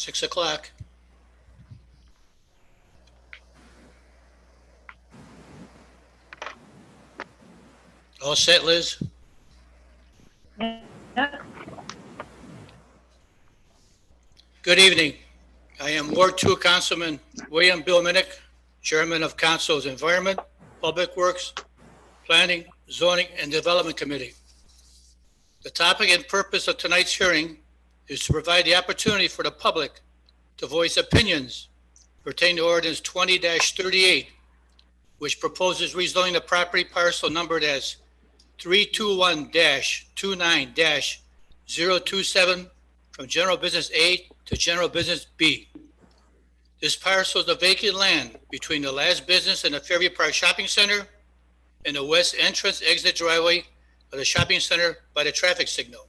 6 o'clock. All set, Liz? Good evening. I am Ward 2 Councilman William Bill Minnick, Chairman of Council's Environment, Public Works, Planning, Zoning, and Development Committee. The topic and purpose of tonight's hearing is to provide the opportunity for the public to voice opinions pertaining to Ordinance 20-38, which proposes rezoning the property parcel numbered as 321-29-027 from General Business A to General Business B. This parcel is the vacant land between the last business and the Fairview Park Shopping Center and the west entrance exit driveway of the shopping center by the traffic signal.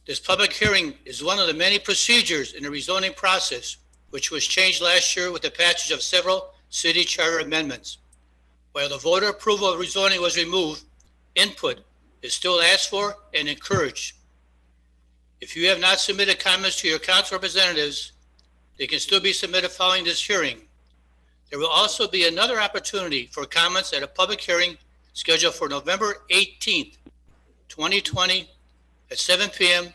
This public hearing is one of the many procedures in the rezoning process, which was changed last year with the passage of several city charter amendments. While the voter approval of rezoning was removed, input is still asked for and encouraged. If you have not submitted comments to your council representatives, they can still be submitted following this hearing. There will also be another opportunity for comments at a public hearing scheduled for November 18th, 2020 at 7 p.m.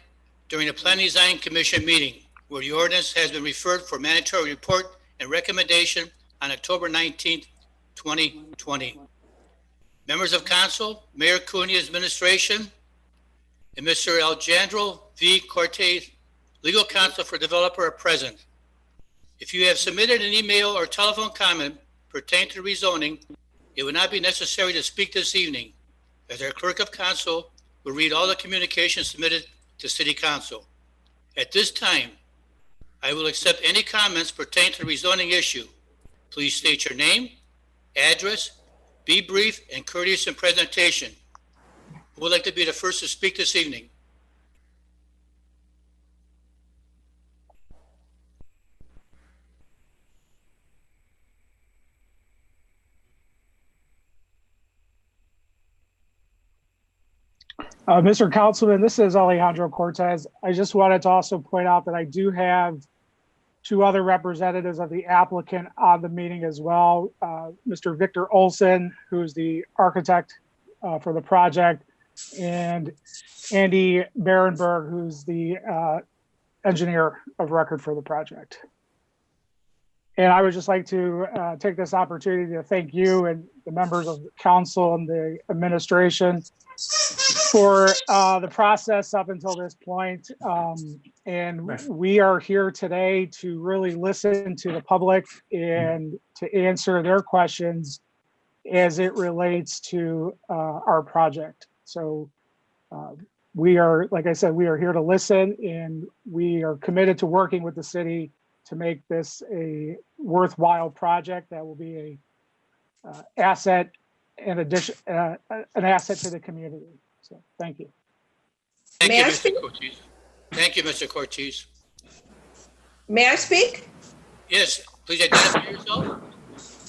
during the Planning Design Commission meeting, where the ordinance has been referred for mandatory report and recommendation on October 19th, 2020. Members of council, Mayor Cunha's administration, and Mr. Alejandro V. Cortez, legal counsel for developer, are present. If you have submitted an email or telephone comment pertaining to rezoning, it will not be necessary to speak this evening, as our clerk of council will read all the communications submitted to City Council. At this time, I will accept any comments pertaining to the rezoning issue. Please state your name, address, be brief and courteous in presentation. Who would like to be the first to speak this evening? Mr. Councilman, this is Alejandro Cortez. I just wanted to also point out that I do have two other representatives of the applicant on the meeting as well. Mr. Victor Olson, who's the architect for the project, and Andy Berenberg, who's the engineer of record for the project. And I would just like to take this opportunity to thank you and the members of the council and the administration for the process up until this point. And we are here today to really listen to the public and to answer their questions as it relates to our project. So we are, like I said, we are here to listen, and we are committed to working with the city to make this a worthwhile project that will be a asset and addition, an asset to the community. So thank you. Thank you, Mr. Cortez. Thank you, Mr. Cortez. May I speak? Yes, please identify yourself.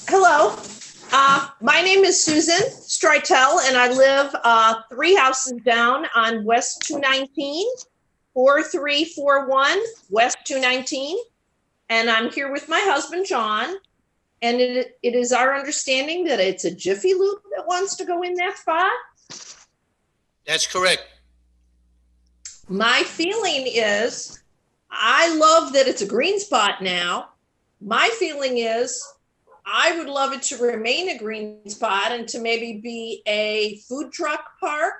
Hello. My name is Susan Streitel, and I live 3 houses down on West 219, 4341 West 219. And I'm here with my husband, John. And it is our understanding that it's a Jiffy Lube that wants to go in that spot. That's correct. My feeling is, I love that it's a green spot now. My feeling is, I would love it to remain a green spot and to maybe be a food truck park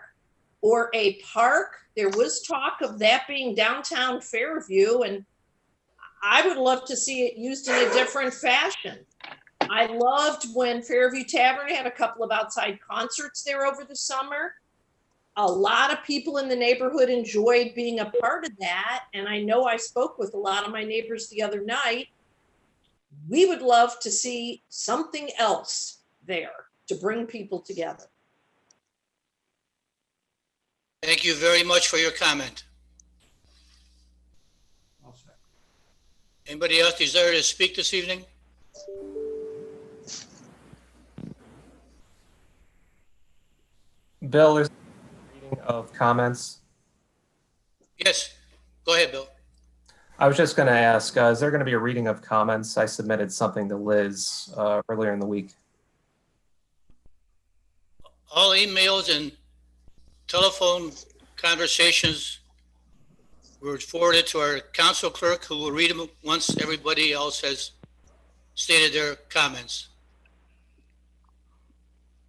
or a park. There was talk of that being downtown Fairview, and I would love to see it used in a different fashion. I loved when Fairview Tavern had a couple of outside concerts there over the summer. A lot of people in the neighborhood enjoyed being a part of that. And I know I spoke with a lot of my neighbors the other night. We would love to see something else there to bring people together. Thank you very much for your comment. Anybody else desire to speak this evening? Bill, is reading of comments. Yes, go ahead, Bill. I was just going to ask, is there going to be a reading of comments? I submitted something to Liz earlier in the week. All emails and telephone conversations were forwarded to our council clerk, who will read them once everybody else has stated their comments.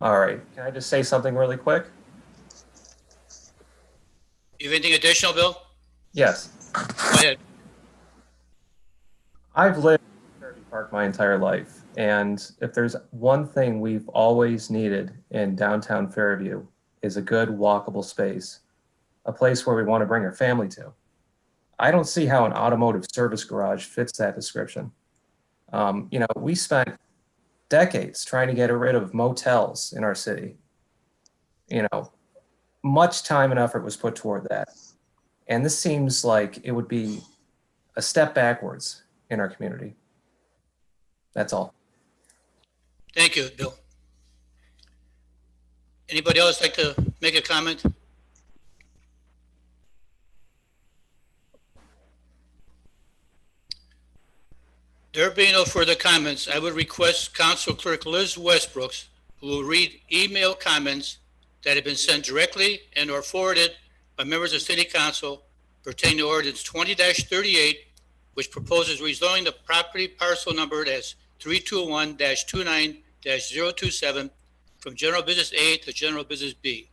All right. Can I just say something really quick? You have anything additional, Bill? Yes. Go ahead. I've lived in Fairview Park my entire life, and if there's one thing we've always needed in downtown Fairview is a good walkable space, a place where we want to bring our family to. I don't see how an automotive service garage fits that description. You know, we spent decades trying to get rid of motels in our city. You know, much time and effort was put toward that. And this seems like it would be a step backwards in our community. That's all. Thank you, Bill. Anybody else like to make a comment? There being no further comments, I would request Council Clerk Liz Westbrooks, who will read email comments that have been sent directly and or forwarded by members of City Council pertaining to Ordinance 20-38, which proposes rezoning the property parcel numbered as 321-29-027 from General Business A to General Business B.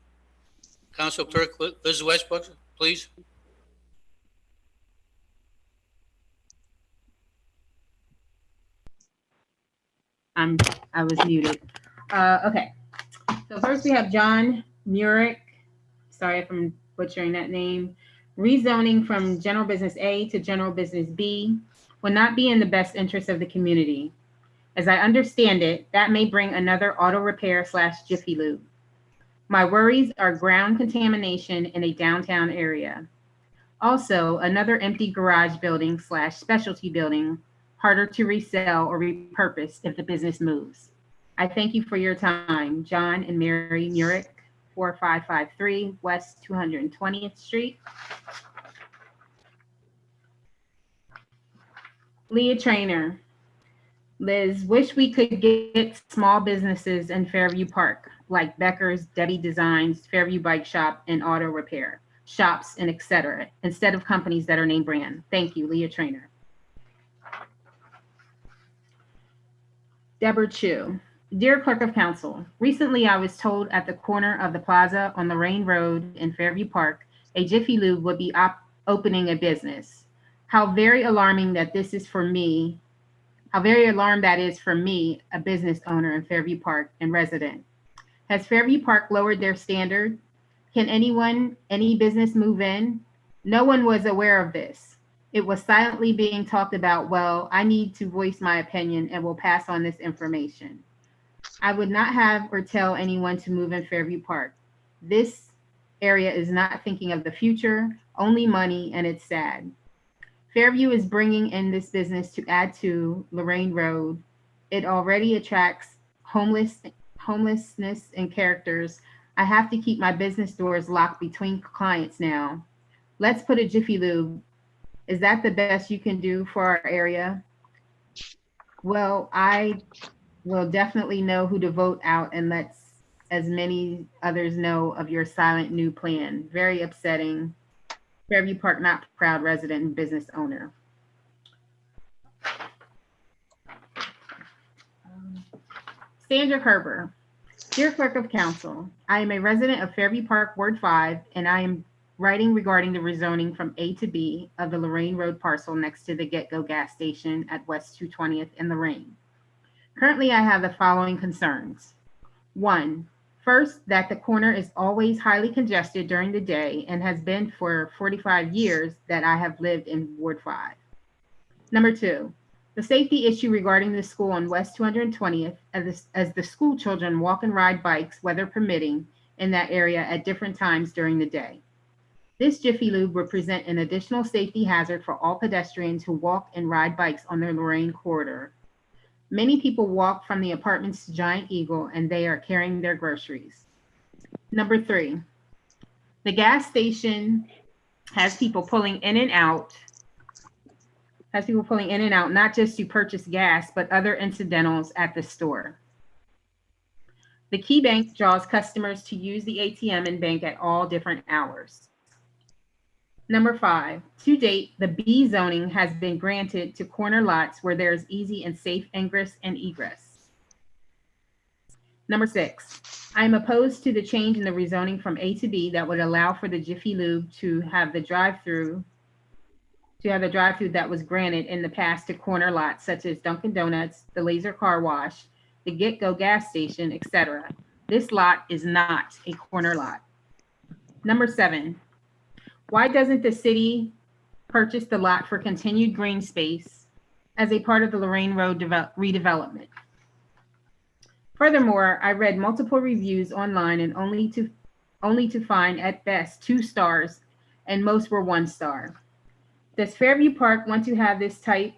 Council Clerk Liz Westbrooks, please. I was muted. Okay. So first we have John Murick. Sorry if I'm butchering that name. Rezoning from General Business A to General Business B will not be in the best interest of the community. As I understand it, that may bring another auto repair / Jiffy Lube. My worries are ground contamination in a downtown area. Also, another empty garage building / specialty building, harder to resell or repurpose if the business moves. I thank you for your time. John and Mary Murick, 4553 West 220th Street. Leah Trainer. Liz, wish we could get small businesses in Fairview Park, like Becker's, Debbie Designs, Fairview Bike Shop, and Auto Repair shops, and etc., instead of companies that are name brand. Thank you, Leah Trainer. Deborah Chu. Dear Clerk of Council, recently I was told at the corner of the plaza on Lorraine Road in Fairview Park, a Jiffy Lube would be opening a business. How very alarming that this is for me. How very alarmed that is for me, a business owner in Fairview Park and resident. Has Fairview Park lowered their standard? Can any business move in? No one was aware of this. It was silently being talked about. Well, I need to voice my opinion and will pass on this information. I would not have or tell anyone to move in Fairview Park. This area is not thinking of the future, only money, and it's sad. Fairview is bringing in this business to add to Lorraine Road. It already attracts homelessness and characters. I have to keep my business doors locked between clients now. Let's put a Jiffy Lube. Is that the best you can do for our area? Well, I will definitely know who to vote out and let as many others know of your silent new plan. Very upsetting. Fairview Park not proud resident and business owner. Sandra Kerber. Dear Clerk of Council, I am a resident of Fairview Park, Ward 5, and I am writing regarding the rezoning from A to B of the Lorraine Road parcel next to the Get-Go gas station at West 220th in Lorraine. Currently, I have the following concerns. 1, first, that the corner is always highly congested during the day and has been for 45 years that I have lived in Ward 5. Number 2, the safety issue regarding the school on West 220th as the school children walk and ride bikes, weather permitting, in that area at different times during the day. This Jiffy Lube will present an additional safety hazard for all pedestrians who walk and ride bikes on the Lorraine corridor. Many people walk from the apartments to Giant Eagle and they are carrying their groceries. Number 3, the gas station has people pulling in and out has people pulling in and out, not just to purchase gas, but other incidentals at the store. The Key Bank draws customers to use the ATM and bank at all different hours. Number 5, to date, the B zoning has been granted to corner lots where there is easy and safe ingress and egress. Number 6, I am opposed to the change in the rezoning from A to B that would allow for the Jiffy Lube to have the drive-through that was granted in the past to corner lots such as Dunkin' Donuts, the Laser Car Wash, the Get-Go gas station, etc. This lot is not a corner lot. Number 7, why doesn't the city purchase the lot for continued green space as a part of the Lorraine Road redevelopment? Furthermore, I read multiple reviews online and only to find at best 2 stars, and most were 1 star. Does Fairview Park want to have this type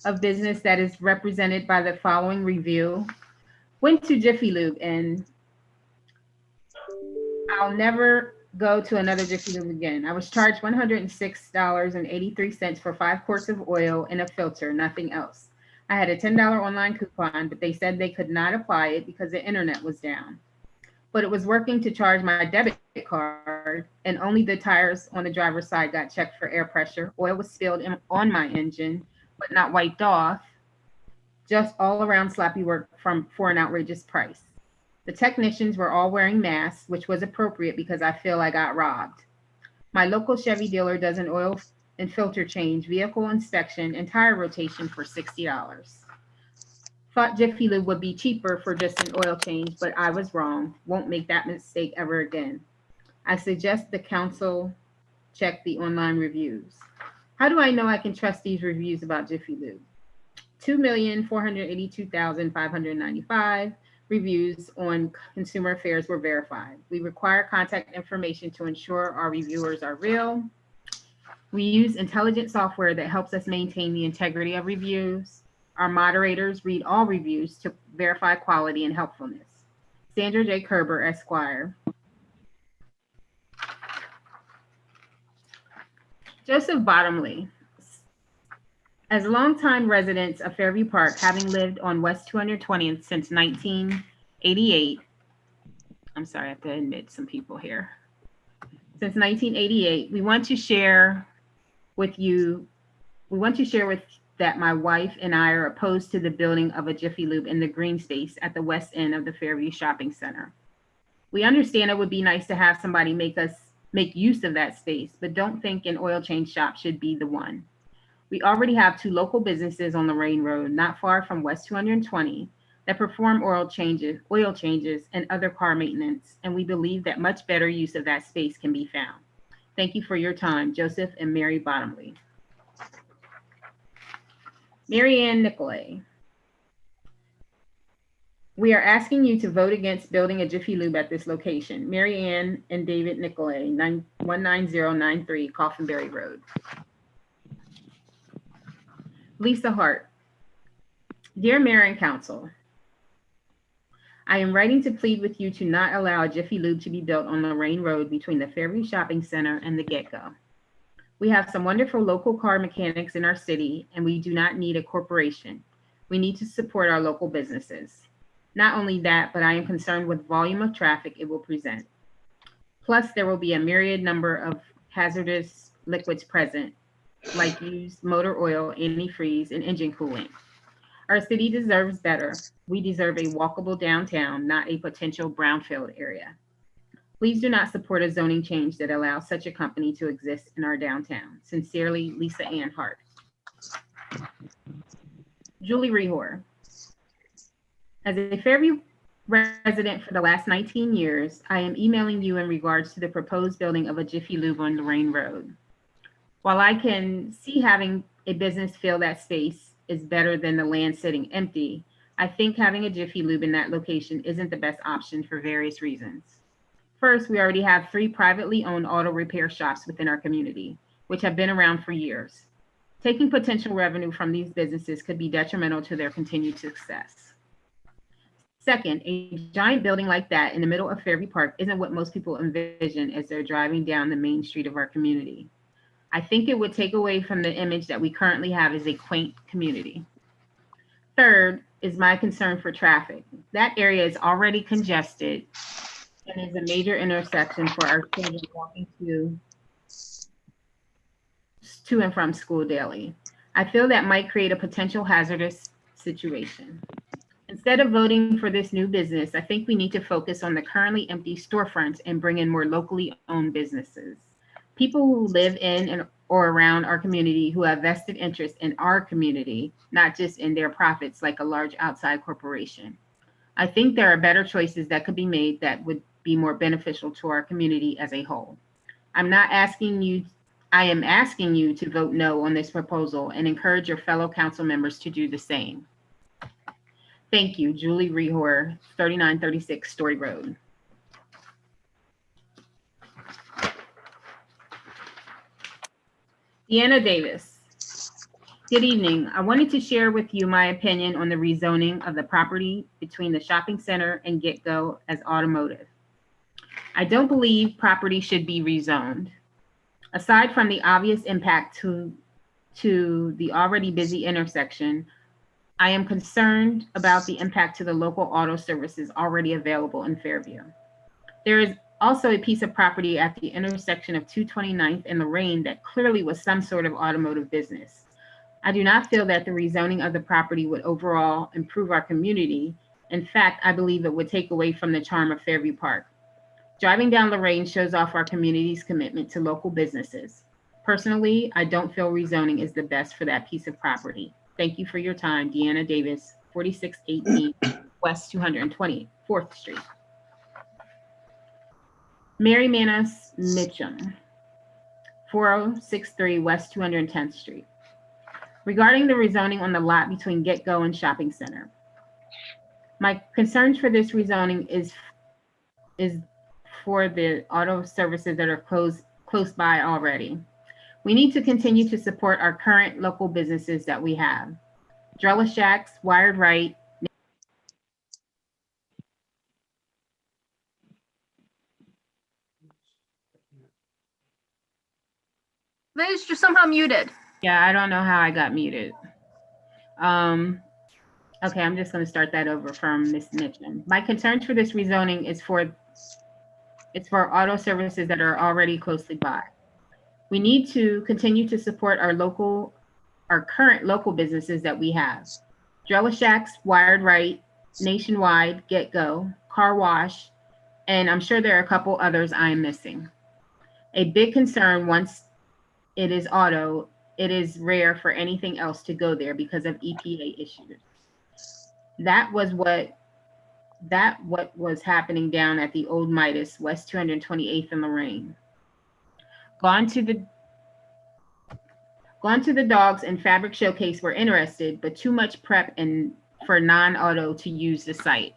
of business that is represented by the following review? Went to Jiffy Lube and I'll never go to another Jiffy Lube again. I was charged $106.83 for 5 quarts of oil and a filter, nothing else. I had a $10 online coupon, but they said they could not apply it because the internet was down. But it was working to charge my debit card, and only the tires on the driver's side got checked for air pressure. Oil was spilled on my engine, but not wiped off. Just all around sloppy work for an outrageous price. The technicians were all wearing masks, which was appropriate because I feel I got robbed. My local Chevy dealer does an oil and filter change, vehicle inspection, and tire rotation for $60. Thought Jiffy Lube would be cheaper for just an oil change, but I was wrong. Won't make that mistake ever again. I suggest the council check the online reviews. How do I know I can trust these reviews about Jiffy Lube? 2,482,595 reviews on Consumer Affairs were verified. We require contact information to ensure our reviewers are real. We use intelligent software that helps us maintain the integrity of reviews. Our moderators read all reviews to verify quality and helpfulness. Sandra J. Kerber, Esquire. Joseph Bottomley. As longtime residents of Fairview Park, having lived on West 220th since 1988, I'm sorry, I have to admit some people here. Since 1988, we want to share with that my wife and I are opposed to the building of a Jiffy Lube in the green space at the west end of the Fairview Shopping Center. We understand it would be nice to have somebody make use of that space, but don't think an oil change shop should be the one. We already have 2 local businesses on Lorraine Road, not far from West 220, that perform oil changes, and other car maintenance, and we believe that much better use of that space can be found. Thank you for your time, Joseph and Mary Bottomley. Mary Ann Nicolay. We are asking you to vote against building a Jiffy Lube at this location. Mary Ann and David Nicolay, 19093 Coffinberry Road. Lisa Hart. Dear Mayor and Council, I am writing to plead with you to not allow a Jiffy Lube to be built on Lorraine Road between the Fairview Shopping Center and the Get-Go. We have some wonderful local car mechanics in our city, and we do not need a corporation. We need to support our local businesses. Not only that, but I am concerned with volume of traffic it will present. Plus, there will be a myriad number of hazardous liquids present, like used motor oil, antifreeze, and engine coolant. Our city deserves better. We deserve a walkable downtown, not a potential brownfield area. Please do not support a zoning change that allows such a company to exist in our downtown. Sincerely, Lisa Ann Hart. Julie Rehor. As a Fairview resident for the last 19 years, I am emailing you in regards to the proposed building of a Jiffy Lube on Lorraine Road. While I can see having a business fill that space is better than the land sitting empty, I think having a Jiffy Lube in that location isn't the best option for various reasons. First, we already have 3 privately owned auto repair shops within our community, which have been around for years. Taking potential revenue from these businesses could be detrimental to their continued success. Second, a giant building like that in the middle of Fairview Park isn't what most people envision as they're driving down the main street of our community. I think it would take away from the image that we currently have as a quaint community. Third is my concern for traffic. That area is already congested and is a major intersection for our children walking to and from school daily. I feel that might create a potential hazardous situation. Instead of voting for this new business, I think we need to focus on the currently empty storefronts and bring in more locally owned businesses. People who live in and or around our community who have vested interest in our community, not just in their profits like a large outside corporation. I think there are better choices that could be made that would be more beneficial to our community as a whole. I am asking you to vote no on this proposal and encourage your fellow council members to do the same. Thank you, Julie Rehor, 3936 Story Road. Deanna Davis. Good evening. I wanted to share with you my opinion on the rezoning of the property between the shopping center and Get Go as automotive. I don't believe property should be rezoned. Aside from the obvious impact to the already busy intersection, I am concerned about the impact to the local auto services already available in Fairview. There is also a piece of property at the intersection of 229th and Lorraine that clearly was some sort of automotive business. I do not feel that the rezoning of the property would overall improve our community. In fact, I believe it would take away from the charm of Fairview Park. Driving down Lorraine shows off our community's commitment to local businesses. Personally, I don't feel rezoning is the best for that piece of property. Thank you for your time. Deanna Davis, 4618 West 224th Street. Mary Manis Mitchum, 4063 West 210th Street. Regarding the rezoning on the lot between Get Go and Shopping Center, my concerns for this rezoning is for the auto services that are close by already. We need to continue to support our current local businesses that we have. Drella Shacks, Wired Right. Liz, you're somehow muted. Yeah, I don't know how I got muted. Okay, I'm just going to start that over from Ms. Mitchum. My concerns for this rezoning is for auto services that are already closely by. We need to continue to support our current local businesses that we have. Drella Shacks, Wired Right, Nationwide, Get Go, Car Wash, and I'm sure there are a couple others I'm missing. A big concern once it is auto, it is rare for anything else to go there because of EPA issues. That what was happening down at the old Midas, West 228th and Lorraine. Gone to the Dogs and Fabric Showcase were interested, but too much prep and for non-auto to use the site.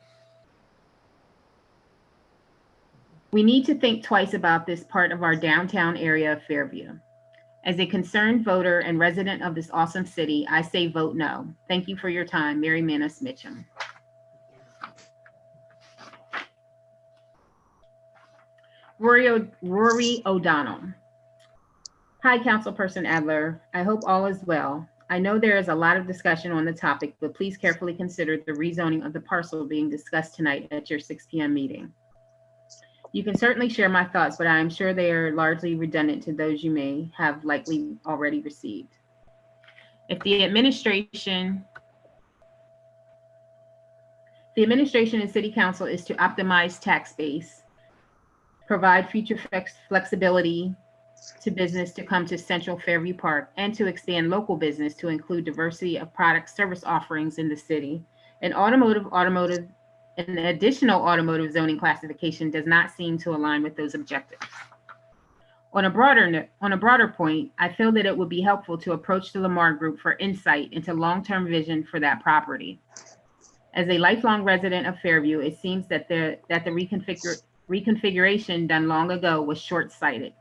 We need to think twice about this part of our downtown area of Fairview. As a concerned voter and resident of this awesome city, I say vote no. Thank you for your time. Mary Manis Mitchum. Rory O'Donnell. Hi, Councilperson Adler. I hope all is well. I know there is a lot of discussion on the topic, but please carefully consider the rezoning of the parcel being discussed tonight at your 6 p.m. meeting. You can certainly share my thoughts, but I am sure they are largely redundant to those you may have likely already received. If the administration and City Council is to optimize tax base, provide future flexibility to business to come to Central Fairview Park, and to expand local business to include diversity of product service offerings in the city, an an additional automotive zoning classification does not seem to align with those objectives. On a broader point, I feel that it would be helpful to approach the Lamar Group for insight into long-term vision for that property. As a lifelong resident of Fairview, it seems that the reconfiguration done long ago was short-sighted.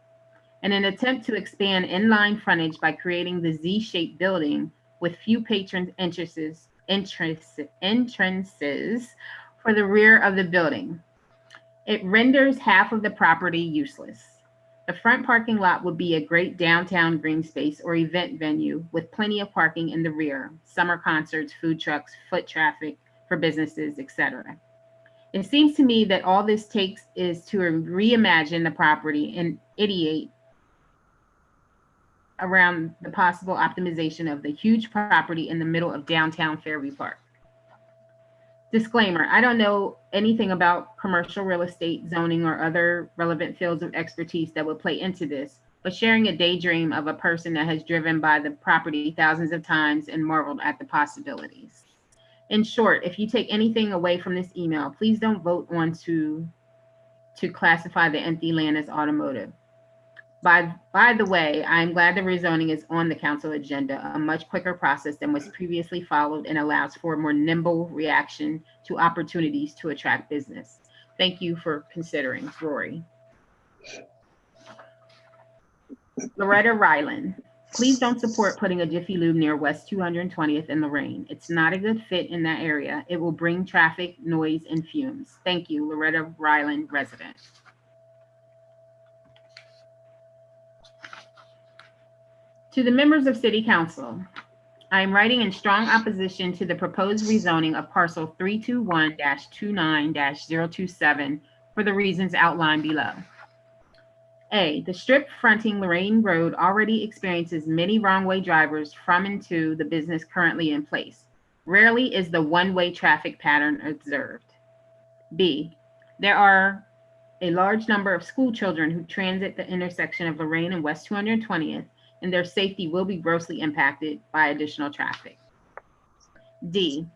In an attempt to expand inline frontage by creating the Z-shaped building with few patron entrances for the rear of the building, it renders half of the property useless. The front parking lot would be a great downtown green space or event venue with plenty of parking in the rear, summer concerts, food trucks, foot traffic for businesses, etc. It seems to me that all this takes is to reimagine the property and ideate around the possible optimization of the huge property in the middle of downtown Fairview Park. Disclaimer, I don't know anything about commercial real estate, zoning, or other relevant fields of expertise that would play into this, but sharing a daydream of a person that has driven by the property thousands of times and marveled at the possibilities. In short, if you take anything away from this email, please don't vote on to classify the empty land as automotive. By the way, I'm glad the rezoning is on the council agenda, a much quicker process than was previously followed and allows for a more nimble reaction to opportunities to attract business. Thank you for considering, Rory. Loretta Ryland, please don't support putting a Jiffy Lube near West 220th in Lorraine. It's not a good fit in that area. It will bring traffic, noise, and fumes. Thank you, Loretta Ryland, resident. To the members of City Council, I am writing in strong opposition to the proposed rezoning of parcel 321-29-027 for the reasons outlined below. A, the strip fronting Lorraine Road already experiences many wrong-way drivers from and to the business currently in place. Rarely is the one-way traffic pattern observed. B, there are a large number of school children who transit the intersection of Lorraine and West 220th, and their safety will be grossly impacted by additional traffic. D,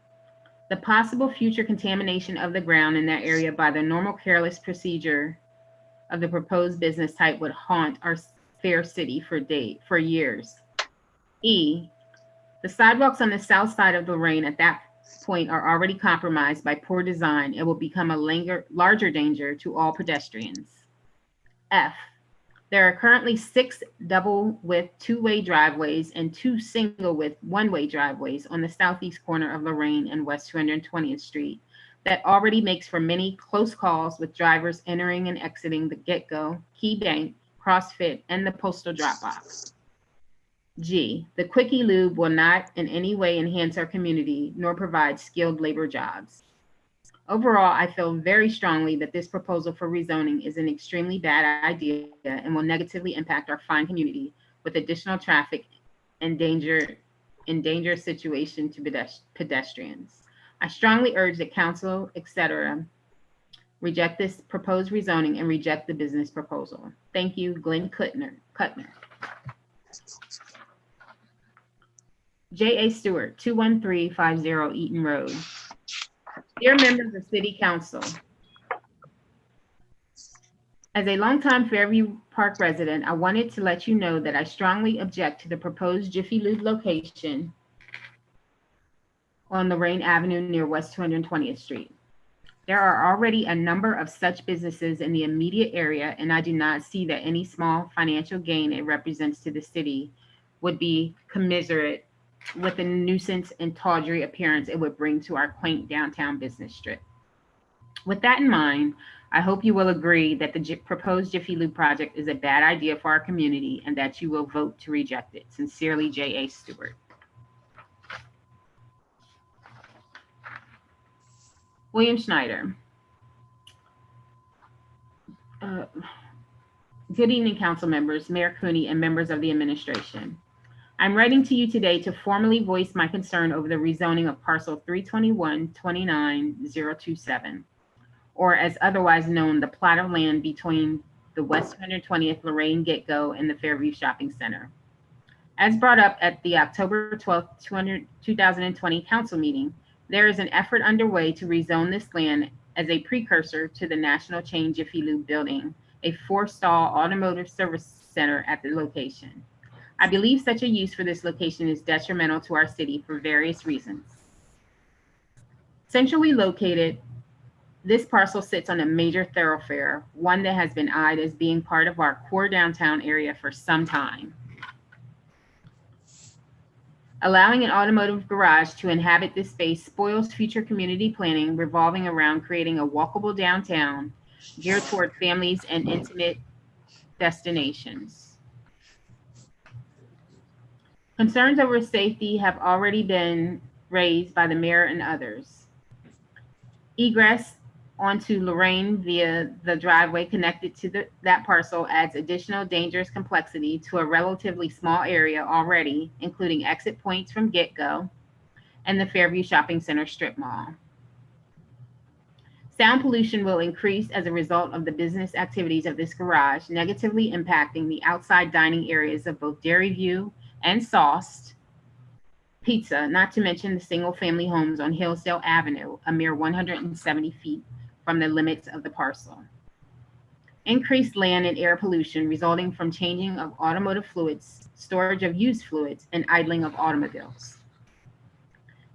the possible future contamination of the ground in that area by the normal careless procedure of the proposed business type would haunt our fair city for years. E, the sidewalks on the south side of Lorraine at that point are already compromised by poor design. It will become a larger danger to all pedestrians. F, there are currently 6 double-width two-way driveways and 2 single-width one-way driveways on the southeast corner of Lorraine and West 220th Street that already makes for many close calls with drivers entering and exiting the Get-Go, Key Bank, CrossFit, and the Postal Drop Box. G, the Quickie Lube will not in any way enhance our community nor provide skilled labor jobs. Overall, I feel very strongly that this proposal for rezoning is an extremely bad idea and will negatively impact our fine community with additional traffic and dangerous situation to pedestrians. I strongly urge that council, etc., reject this proposed rezoning and reject the business proposal. Thank you, Glenn Kuttner. J.A. Stewart, 21350 Eaton Road. Dear members of City Council, as a longtime Fairview Park resident, I wanted to let you know that I strongly object to the proposed Jiffy Lube location on Lorraine Avenue near West 220th Street. There are already a number of such businesses in the immediate area, and I do not see that any small financial gain it represents to the city would be commensurate with the nuisance and tawdry appearance it would bring to our quaint downtown business strip. With that in mind, I hope you will agree that the proposed Jiffy Lube project is a bad idea for our community and that you will vote to reject it. Sincerely, J.A. Stewart. William Schneider. Good evening, council members, Mayor Cooney, and members of the administration. I'm writing to you today to formally voice my concern over the rezoning of parcel 321-29027, or as otherwise known, the plot of land between the West 120th Lorraine Get-Go and the Fairview Shopping Center. As brought up at the October 12th, 2020 council meeting, there is an effort underway to rezone this land as a precursor to the national chain Jiffy Lube building, a 4-stall automotive service center at the location. I believe such a use for this location is detrimental to our city for various reasons. Centrally located, this parcel sits on a major thoroughfare, one that has been eyed as being part of our core downtown area for some time. Allowing an automotive garage to inhabit this space spoils future community planning revolving around creating a walkable downtown geared toward families and intimate destinations. Concerns over safety have already been raised by the mayor and others. Egress onto Lorraine via the driveway connected to that parcel adds additional dangerous complexity to a relatively small area already, including exit points from get-go and the Fairview Shopping Center strip mall. Sound pollution will increase as a result of the business activities of this garage, negatively impacting the outside dining areas of both Dairy View and Sauced Pizza, not to mention the single-family homes on Hillsdale Avenue, a mere 170 feet from the limits of the parcel. Increased land and air pollution resulting from changing of automotive fluids, storage of used fluids, and idling of automobiles.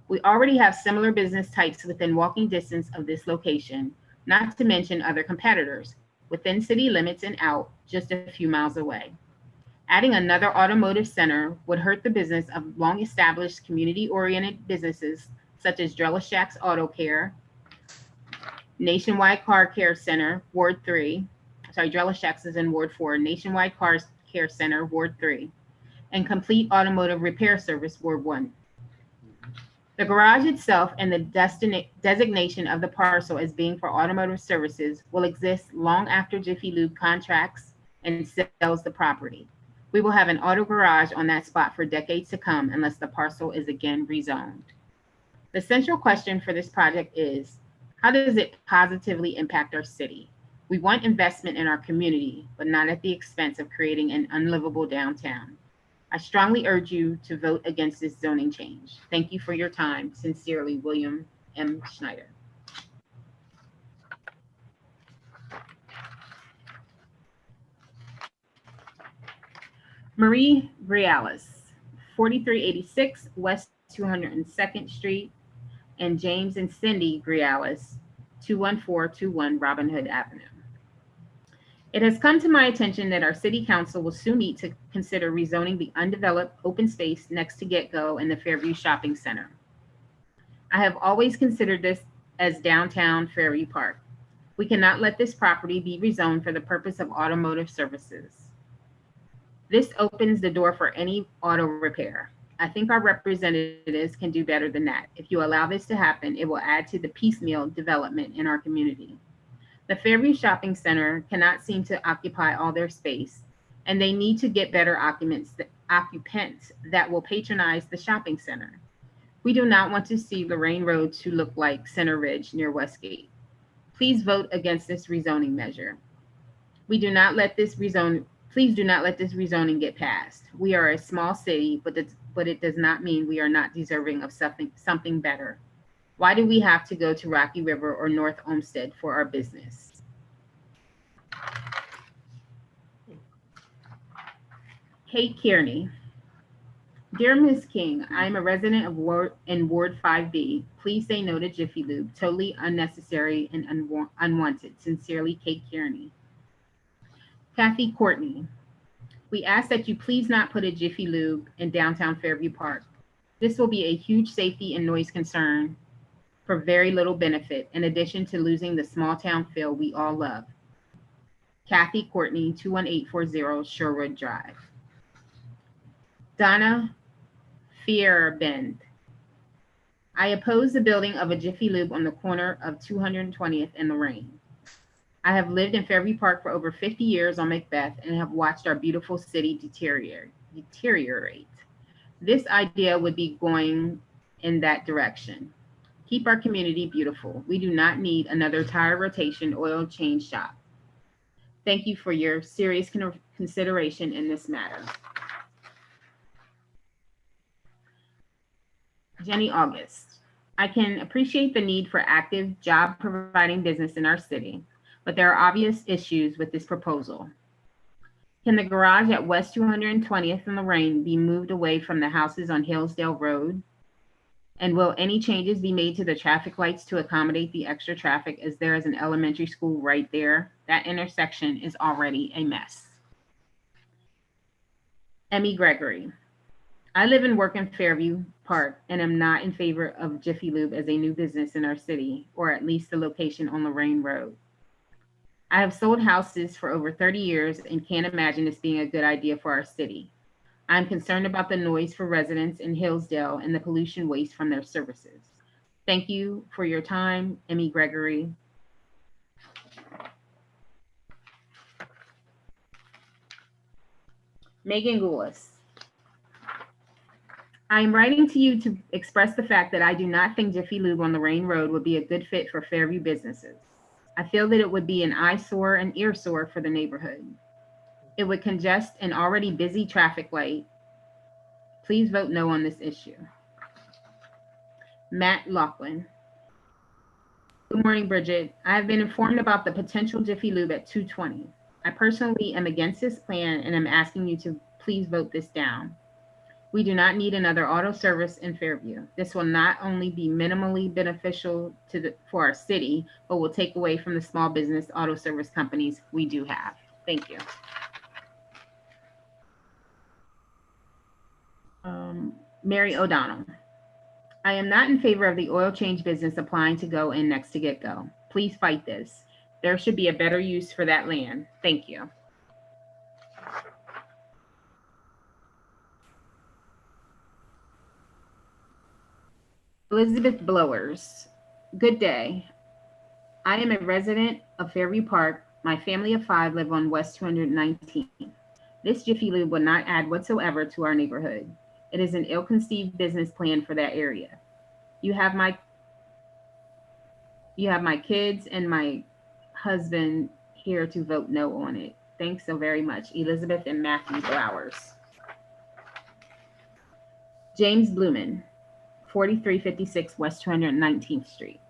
We already have similar business types within walking distance of this location, not to mention other competitors, within city limits and out, just a few miles away. Adding another automotive center would hurt the business of long-established community-oriented businesses such as Drelishak's Auto Care, Nationwide Car Care Center, Ward 3. Sorry, Drelishak's is in Ward 4, Nationwide Car Care Center, Ward 3, and Complete Automotive Repair Service, Ward 1. The garage itself and the designation of the parcel as being for automotive services will exist long after Jiffy Lube contracts and sells the property. We will have an auto garage on that spot for decades to come unless the parcel is again rezoned. The central question for this project is, how does it positively impact our city? We want investment in our community, but not at the expense of creating an unlivable downtown. I strongly urge you to vote against this zoning change. Thank you for your time. Sincerely, William M. Schneider. Marie Brialis, 4386 West 202nd Street, and James and Cindy Brialis, 21421 Robin Hood Avenue. It has come to my attention that our city council will soon meet to consider rezoning the undeveloped open space next to Get-Go and the Fairview Shopping Center. I have always considered this as downtown Fairview Park. We cannot let this property be rezoned for the purpose of automotive services. This opens the door for any auto repair. I think our representatives can do better than that. If you allow this to happen, it will add to the piecemeal development in our community. The Fairview Shopping Center cannot seem to occupy all their space, and they need to get better occupants that will patronize the shopping center. We do not want to see Lorraine Road to look like Center Ridge near Westgate. Please vote against this rezoning measure. Please do not let this rezoning get passed. We are a small city, but it does not mean we are not deserving of something better. Why do we have to go to Rocky River or North Olmsted for our business? Kate Kearney. Dear Ms. King, I am a resident of Ward 5B. Please say no to Jiffy Lube. Totally unnecessary and unwanted. Sincerely, Kate Kearney. Kathy Courtney. We ask that you please not put a Jiffy Lube in downtown Fairview Park. This will be a huge safety and noise concern for very little benefit, in addition to losing the small town feel we all love. Kathy Courtney, 21840 Sherwood Drive. Donna Fierbend. I oppose the building of a Jiffy Lube on the corner of 220th and Lorraine. I have lived in Fairview Park for over 50 years on Macbeth and have watched our beautiful city deteriorate. This idea would be going in that direction. Keep our community beautiful. We do not need another tire rotation oil change shop. Thank you for your serious consideration in this matter. Jenny August. I can appreciate the need for active job providing business in our city, but there are obvious issues with this proposal. Can the garage at West 220th and Lorraine be moved away from the houses on Hillsdale Road? And will any changes be made to the traffic lights to accommodate the extra traffic, as there is an elementary school right there? That intersection is already a mess. Emmy Gregory. I live and work in Fairview Park and am not in favor of Jiffy Lube as a new business in our city, or at least the location on Lorraine Road. I have sold houses for over 30 years and can't imagine this being a good idea for our city. I'm concerned about the noise for residents in Hillsdale and the pollution waste from their services. Thank you for your time, Emmy Gregory. Megan Goulis. I am writing to you to express the fact that I do not think Jiffy Lube on Lorraine Road would be a good fit for Fairview businesses. I feel that it would be an eyesore and earsore for the neighborhood. It would congest an already busy traffic light. Please vote no on this issue. Matt Laughlin. Good morning, Bridget. I have been informed about the potential Jiffy Lube at 220. I personally am against this plan and am asking you to please vote this down. We do not need another auto service in Fairview. This will not only be minimally beneficial for our city, but will take away from the small business auto service companies we do have. Thank you. Mary O'Donnell. I am not in favor of the oil change business applying to go in next to Get Go. Please fight this. There should be a better use for that land. Thank you. Elizabeth Blowers. Good day. I am a resident of Fairview Park. My family of 5 live on West 219. This Jiffy Lube will not add whatsoever to our neighborhood. It is an ill-conceived business plan for that area. You have my kids and my husband here to vote no on it. Thanks so very much. Elizabeth and Matthew Blowers. James Blumen, 4356 West 219th Street.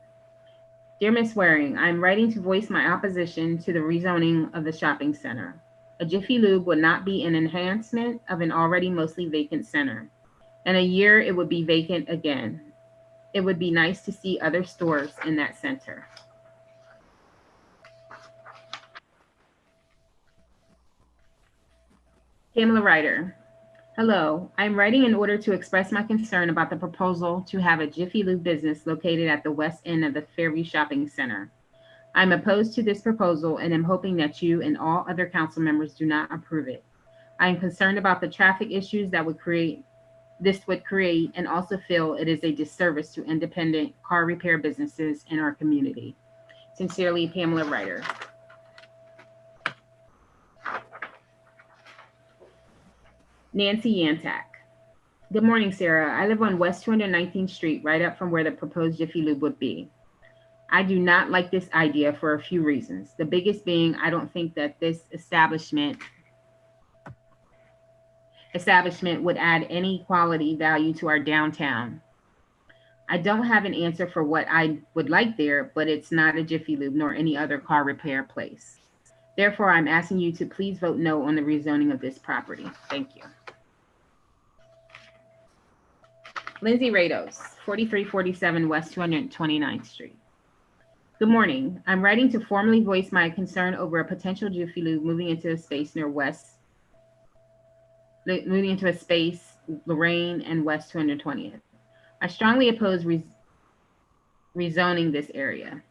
Dear Ms. Waring, I'm writing to voice my opposition to the rezoning of the shopping center. A Jiffy Lube would not be an enhancement of an already mostly vacant center. In a year, it would be vacant again. It would be nice to see other stores in that center. Pamela Ryder. Hello, I'm writing in order to express my concern about the proposal to have a Jiffy Lube business located at the west end of the Fairview Shopping Center. I'm opposed to this proposal and am hoping that you and all other council members do not approve it. I am concerned about the traffic issues that this would create and also feel it is a disservice to independent car repair businesses in our community. Sincerely, Pamela Ryder. Nancy Yantak. Good morning, Sarah. I live on West 219th Street, right up from where the proposed Jiffy Lube would be. I do not like this idea for a few reasons. The biggest being, I don't think that this establishment would add any quality value to our downtown. I don't have an answer for what I would like there, but it's not a Jiffy Lube nor any other car repair place. Therefore, I'm asking you to please vote no on the rezoning of this property. Thank you. Lindsay Rados, 4347 West 229th Street. Good morning. I'm writing to formally voice my concern over a potential Jiffy Lube moving into a space Lorraine and West 220th. I strongly oppose rezoning this area.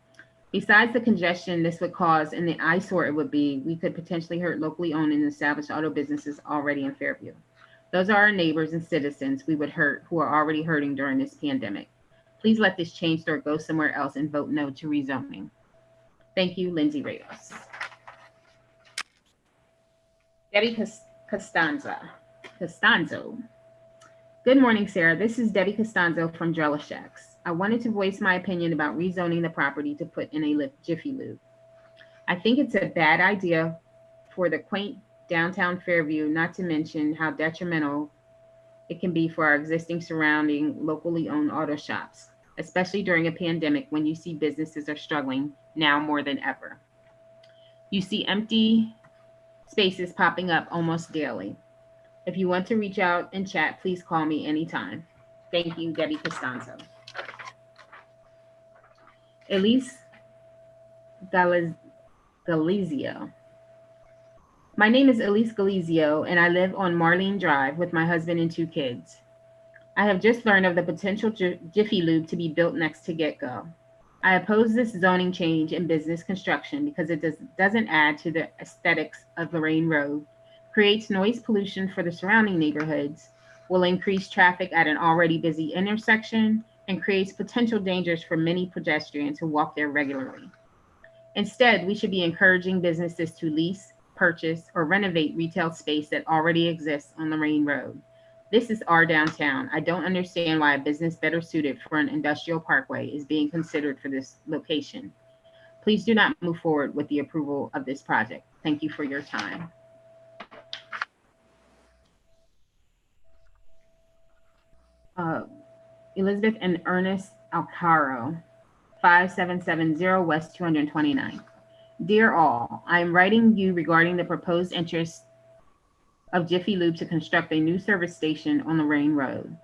Besides the congestion this would cause and the eyesore it would be, we could potentially hurt locally owned and established auto businesses already in Fairview. Those are our neighbors and citizens we would hurt who are already hurting during this pandemic. Please let this chain store go somewhere else and vote no to rezoning. Thank you, Lindsay Rados. Debbie Costanzo. Good morning, Sarah. This is Debbie Costanzo from Drella Shacks. I wanted to voice my opinion about rezoning the property to put in a Jiffy Lube. I think it's a bad idea for the quaint downtown Fairview, not to mention how detrimental it can be for our existing surrounding locally owned auto shops, especially during a pandemic when you see businesses are struggling now more than ever. You see empty spaces popping up almost daily. If you want to reach out and chat, please call me anytime. Thank you, Debbie Costanzo. Elise Galizio. My name is Elise Galizio, and I live on Marlene Drive with my husband and 2 kids. I have just learned of the potential Jiffy Lube to be built next to Get Go. I oppose this zoning change in business construction because it doesn't add to the aesthetics of Lorraine Road, creates noise pollution for the surrounding neighborhoods, will increase traffic at an already busy intersection, and creates potential dangers for many pedestrians who walk there regularly. Instead, we should be encouraging businesses to lease, purchase, or renovate retail space that already exists on Lorraine Road. This is our downtown. I don't understand why a business better suited for an industrial parkway is being considered for this location. Please do not move forward with the approval of this project. Thank you for your time. Elizabeth and Ernest Alcaro, 5770 West 229. Dear all, I am writing you regarding the proposed interest of Jiffy Lube to construct a new service station on Lorraine Road.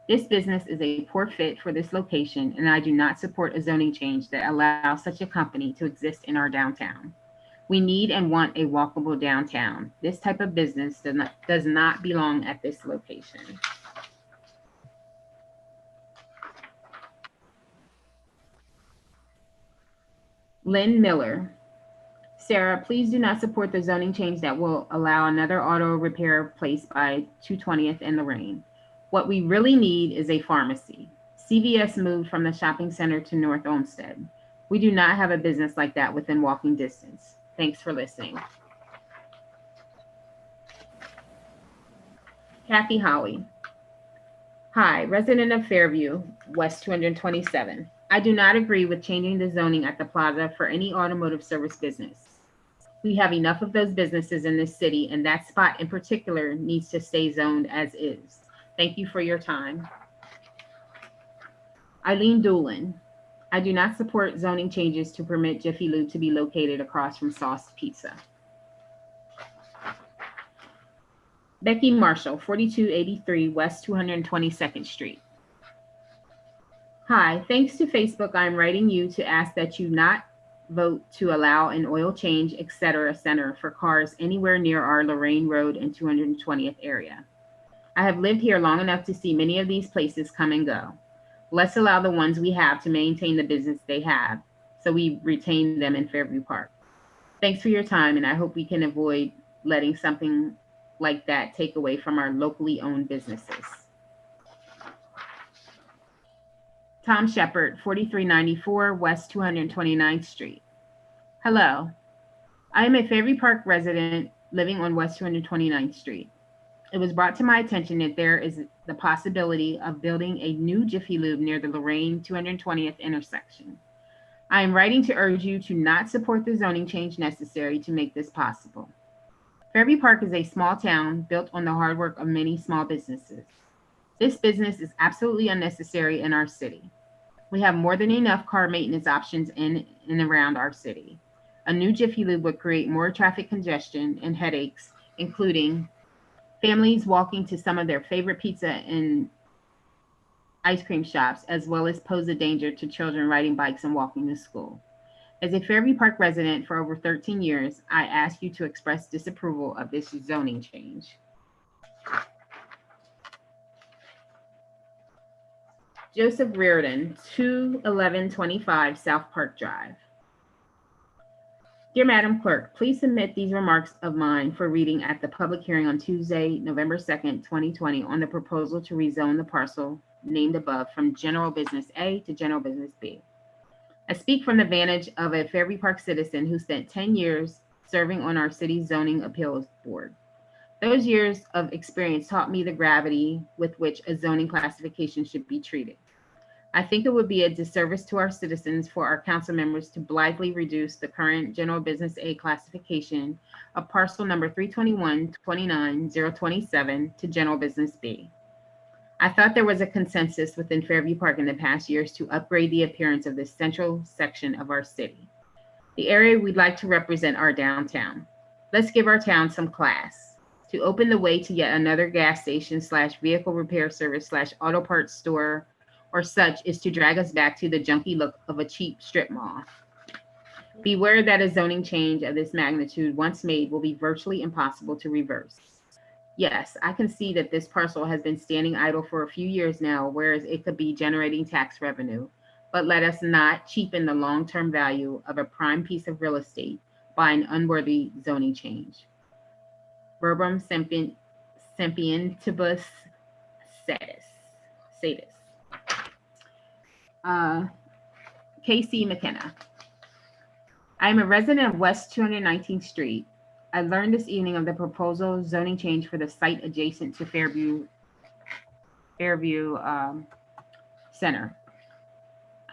This business is a poor fit for this location, and I do not support a zoning change that allows such a company to exist in our downtown. We need and want a walkable downtown. This type of business does not belong at this location. Lynn Miller. Sarah, please do not support the zoning change that will allow another auto repair place by 220th and Lorraine. What we really need is a pharmacy. CVS moved from the shopping center to North Olmsted. We do not have a business like that within walking distance. Thanks for listening. Kathy Howie. Hi, resident of Fairview, West 227. I do not agree with changing the zoning at the plaza for any automotive service business. We have enough of those businesses in this city, and that spot in particular needs to stay zoned as is. Thank you for your time. Eileen Doolin. I do not support zoning changes to permit Jiffy Lube to be located across from Sauce Pizza. Becky Marshall, 4283 West 222nd Street. Hi, thanks to Facebook, I'm writing you to ask that you not vote to allow an oil change, etc. center for cars anywhere near our Lorraine Road and 220th area. I have lived here long enough to see many of these places come and go. Let's allow the ones we have to maintain the business they have, so we retain them in Fairview Park. Thanks for your time, and I hope we can avoid letting something like that take away from our locally owned businesses. Tom Shepard, 4394 West 229th Street. Hello, I am a Fairview Park resident living on West 229th Street. It was brought to my attention that there is the possibility of building a new Jiffy Lube near the Lorraine 220th intersection. I am writing to urge you to not support the zoning change necessary to make this possible. Fairview Park is a small town built on the hard work of many small businesses. This business is absolutely unnecessary in our city. We have more than enough car maintenance options in and around our city. A new Jiffy Lube would create more traffic congestion and headaches, including families walking to some of their favorite pizza and ice cream shops, as well as pose a danger to children riding bikes and walking to school. As a Fairview Park resident for over 13 years, I ask you to express disapproval of this zoning change. Joseph Reardon, 21125 South Park Drive. Dear Madam Clerk, please submit these remarks of mine for reading at the public hearing on Tuesday, November 2nd, 2020 on the proposal to rezone the parcel named above from General Business A to General Business B. I speak from the vantage of a Fairview Park citizen who spent 10 years serving on our city's zoning appeals board. Those years of experience taught me the gravity with which a zoning classification should be treated. I think it would be a disservice to our citizens for our council members to blithely reduce the current General Business A classification of parcel number 321-29-027 to General Business B. I thought there was a consensus within Fairview Park in the past years to upgrade the appearance of this central section of our city, the area we'd like to represent our downtown. Let's give our town some class. To open the way to yet another gas station / vehicle repair service / auto parts store or such is to drag us back to the junky look of a cheap strip mall. Beware that a zoning change of this magnitude once made will be virtually impossible to reverse. Yes, I can see that this parcel has been standing idle for a few years now, whereas it could be generating tax revenue. but let us not cheapen the long-term value of a prime piece of real estate by an unworthy zoning change. Verbum sempientibus satis. Casey McKenna. I am a resident of West 219th Street. I learned this evening of the proposal zoning change for the site adjacent to Fairview Center.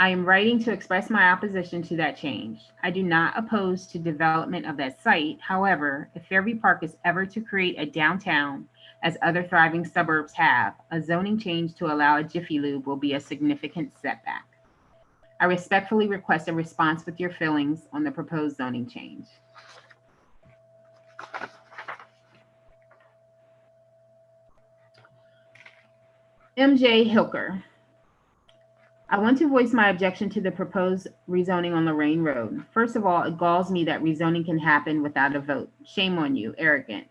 I am writing to express my opposition to that change. I do not oppose to development of that site. However, if Fairview Park is ever to create a downtown, as other thriving suburbs have, a zoning change to allow a Jiffy Lube will be a significant setback. I respectfully request a response with your feelings on the proposed zoning change. MJ Hilker. I want to voice my objection to the proposed rezoning on Lorraine Road. First of all, it galls me that rezoning can happen without a vote. Shame on you, arrogant.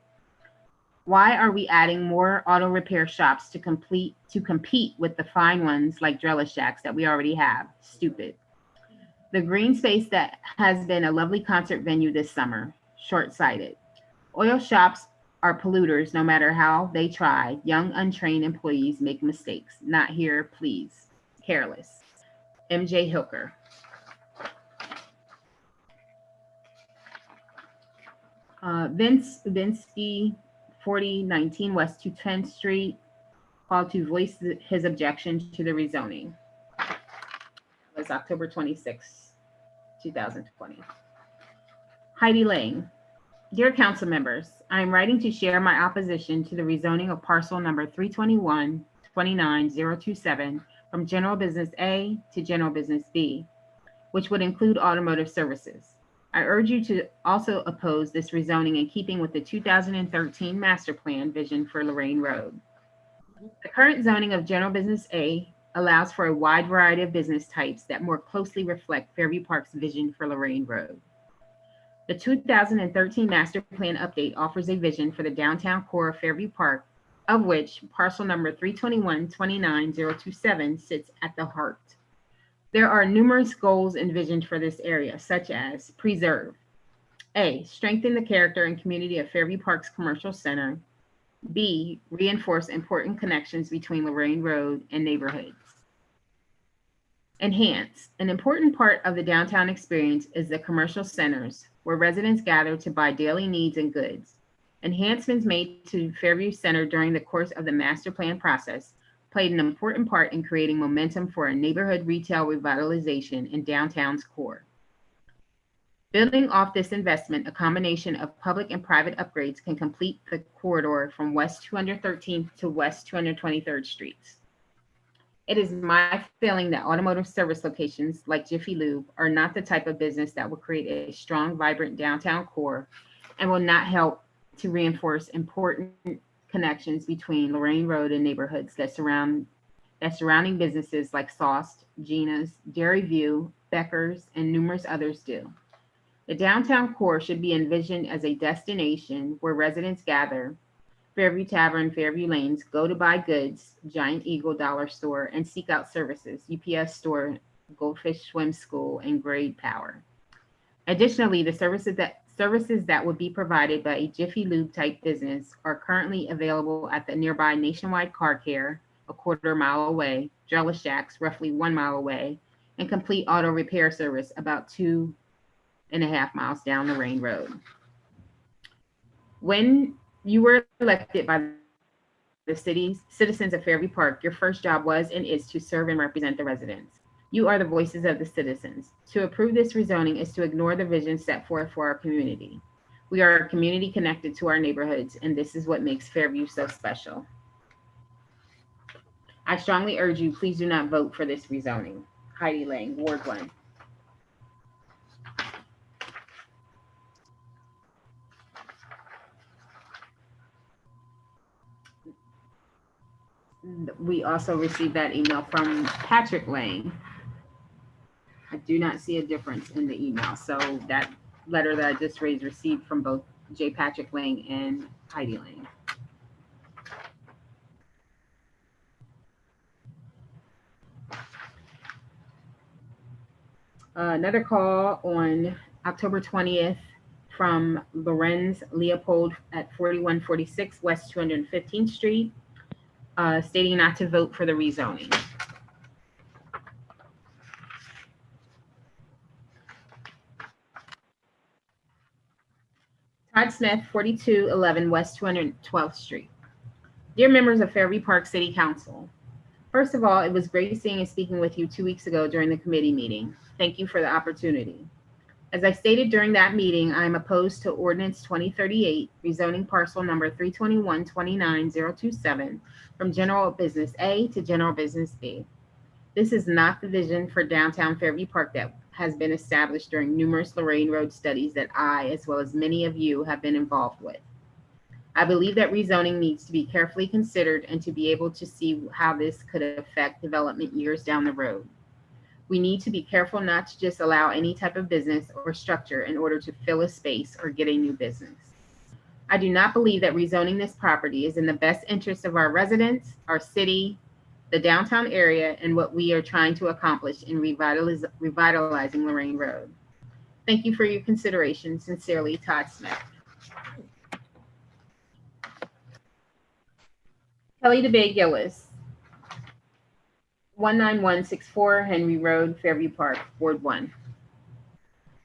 Why are we adding more auto repair shops to compete with the fine ones like Drella Shacks that we already have? Stupid. The green space that has been a lovely concert venue this summer. Short-sighted. Oil shops are polluters no matter how they try. Young, untrained employees make mistakes. Not here, please. Careless. MJ Hilker. Vince Vinsky, 4019 West 210th Street, called to voice his objection to the rezoning. It was October 26, 2020. Heidi Lang. Dear council members, I am writing to share my opposition to the rezoning of parcel number 321-29027 from General Business A to General Business B, which would include automotive services. I urge you to also oppose this rezoning in keeping with the 2013 master plan vision for Lorraine Road. The current zoning of General Business A allows for a wide variety of business types that more closely reflect Fairview Park's vision for Lorraine Road. The 2013 master plan update offers a vision for the downtown core of Fairview Park, of which parcel number 321-29027 sits at the heart. There are numerous goals envisioned for this area, such as preserve. A, strengthen the character and community of Fairview Park's commercial center. B, reinforce important connections between Lorraine Road and neighborhoods. Enhance. An important part of the downtown experience is the commercial centers, where residents gather to buy daily needs and goods. Enhancements made to Fairview Center during the course of the master plan process played an important part in creating momentum for a neighborhood retail revitalization in downtown's core. Building off this investment, a combination of public and private upgrades can complete the corridor from West 213th to West 223rd Streets. It is my feeling that automotive service locations like Jiffy Lube are not the type of business that will create a strong, vibrant downtown core and will not help to reinforce important connections between Lorraine Road and neighborhoods that surrounding businesses like Sauced, Gina's, Dairy View, Becker's, and numerous others do. The downtown core should be envisioned as a destination where residents gather, Fairview Tavern, Fairview Lanes, go to buy goods, Giant Eagle Dollar Store, and seek out services, UPS Store, Goldfish Swim School, and Grade Power. Additionally, the services that would be provided by a Jiffy Lube type business are currently available at the nearby Nationwide Car Care, a quarter mile away, Drella Shacks, roughly 1 mile away, and Complete Auto Repair Service about 2.5 miles down Lorraine Road. When you were elected by the citizens of Fairview Park, your first job was and is to serve and represent the residents. You are the voices of the citizens. To approve this rezoning is to ignore the vision set forth for our community. We are a community connected to our neighborhoods, and this is what makes Fairview so special. I strongly urge you, please do not vote for this rezoning. Heidi Lang, Ward 1. We also received that email from Patrick Lang. I do not see a difference in the email. So that letter that I just raised received from both J. Patrick Lang and Heidi Lang. Another call on October 20th from Lorenz Leopold at 4146 West 215th Street, stating not to vote for the rezoning. Todd Smith, 4211 West 212th Street. Dear members of Fairview Park City Council, first of all, it was great seeing and speaking with you 2 weeks ago during the committee meeting. Thank you for the opportunity. As I stated during that meeting, I am opposed to Ordinance 2038, rezoning parcel number 321-29027 from General Business A to General Business B. This is not the vision for downtown Fairview Park that has been established during numerous Lorraine Road studies that I, as well as many of you, have been involved with. I believe that rezoning needs to be carefully considered and to be able to see how this could affect development years down the road. We need to be careful not to just allow any type of business or structure in order to fill a space or get a new business. I do not believe that rezoning this property is in the best interest of our residents, our city, the downtown area, and what we are trying to accomplish in revitalizing Lorraine Road. Thank you for your consideration. Sincerely, Todd Smith. Kelly DeBay Gillis, 19164 Henry Road, Fairview Park, Ward 1.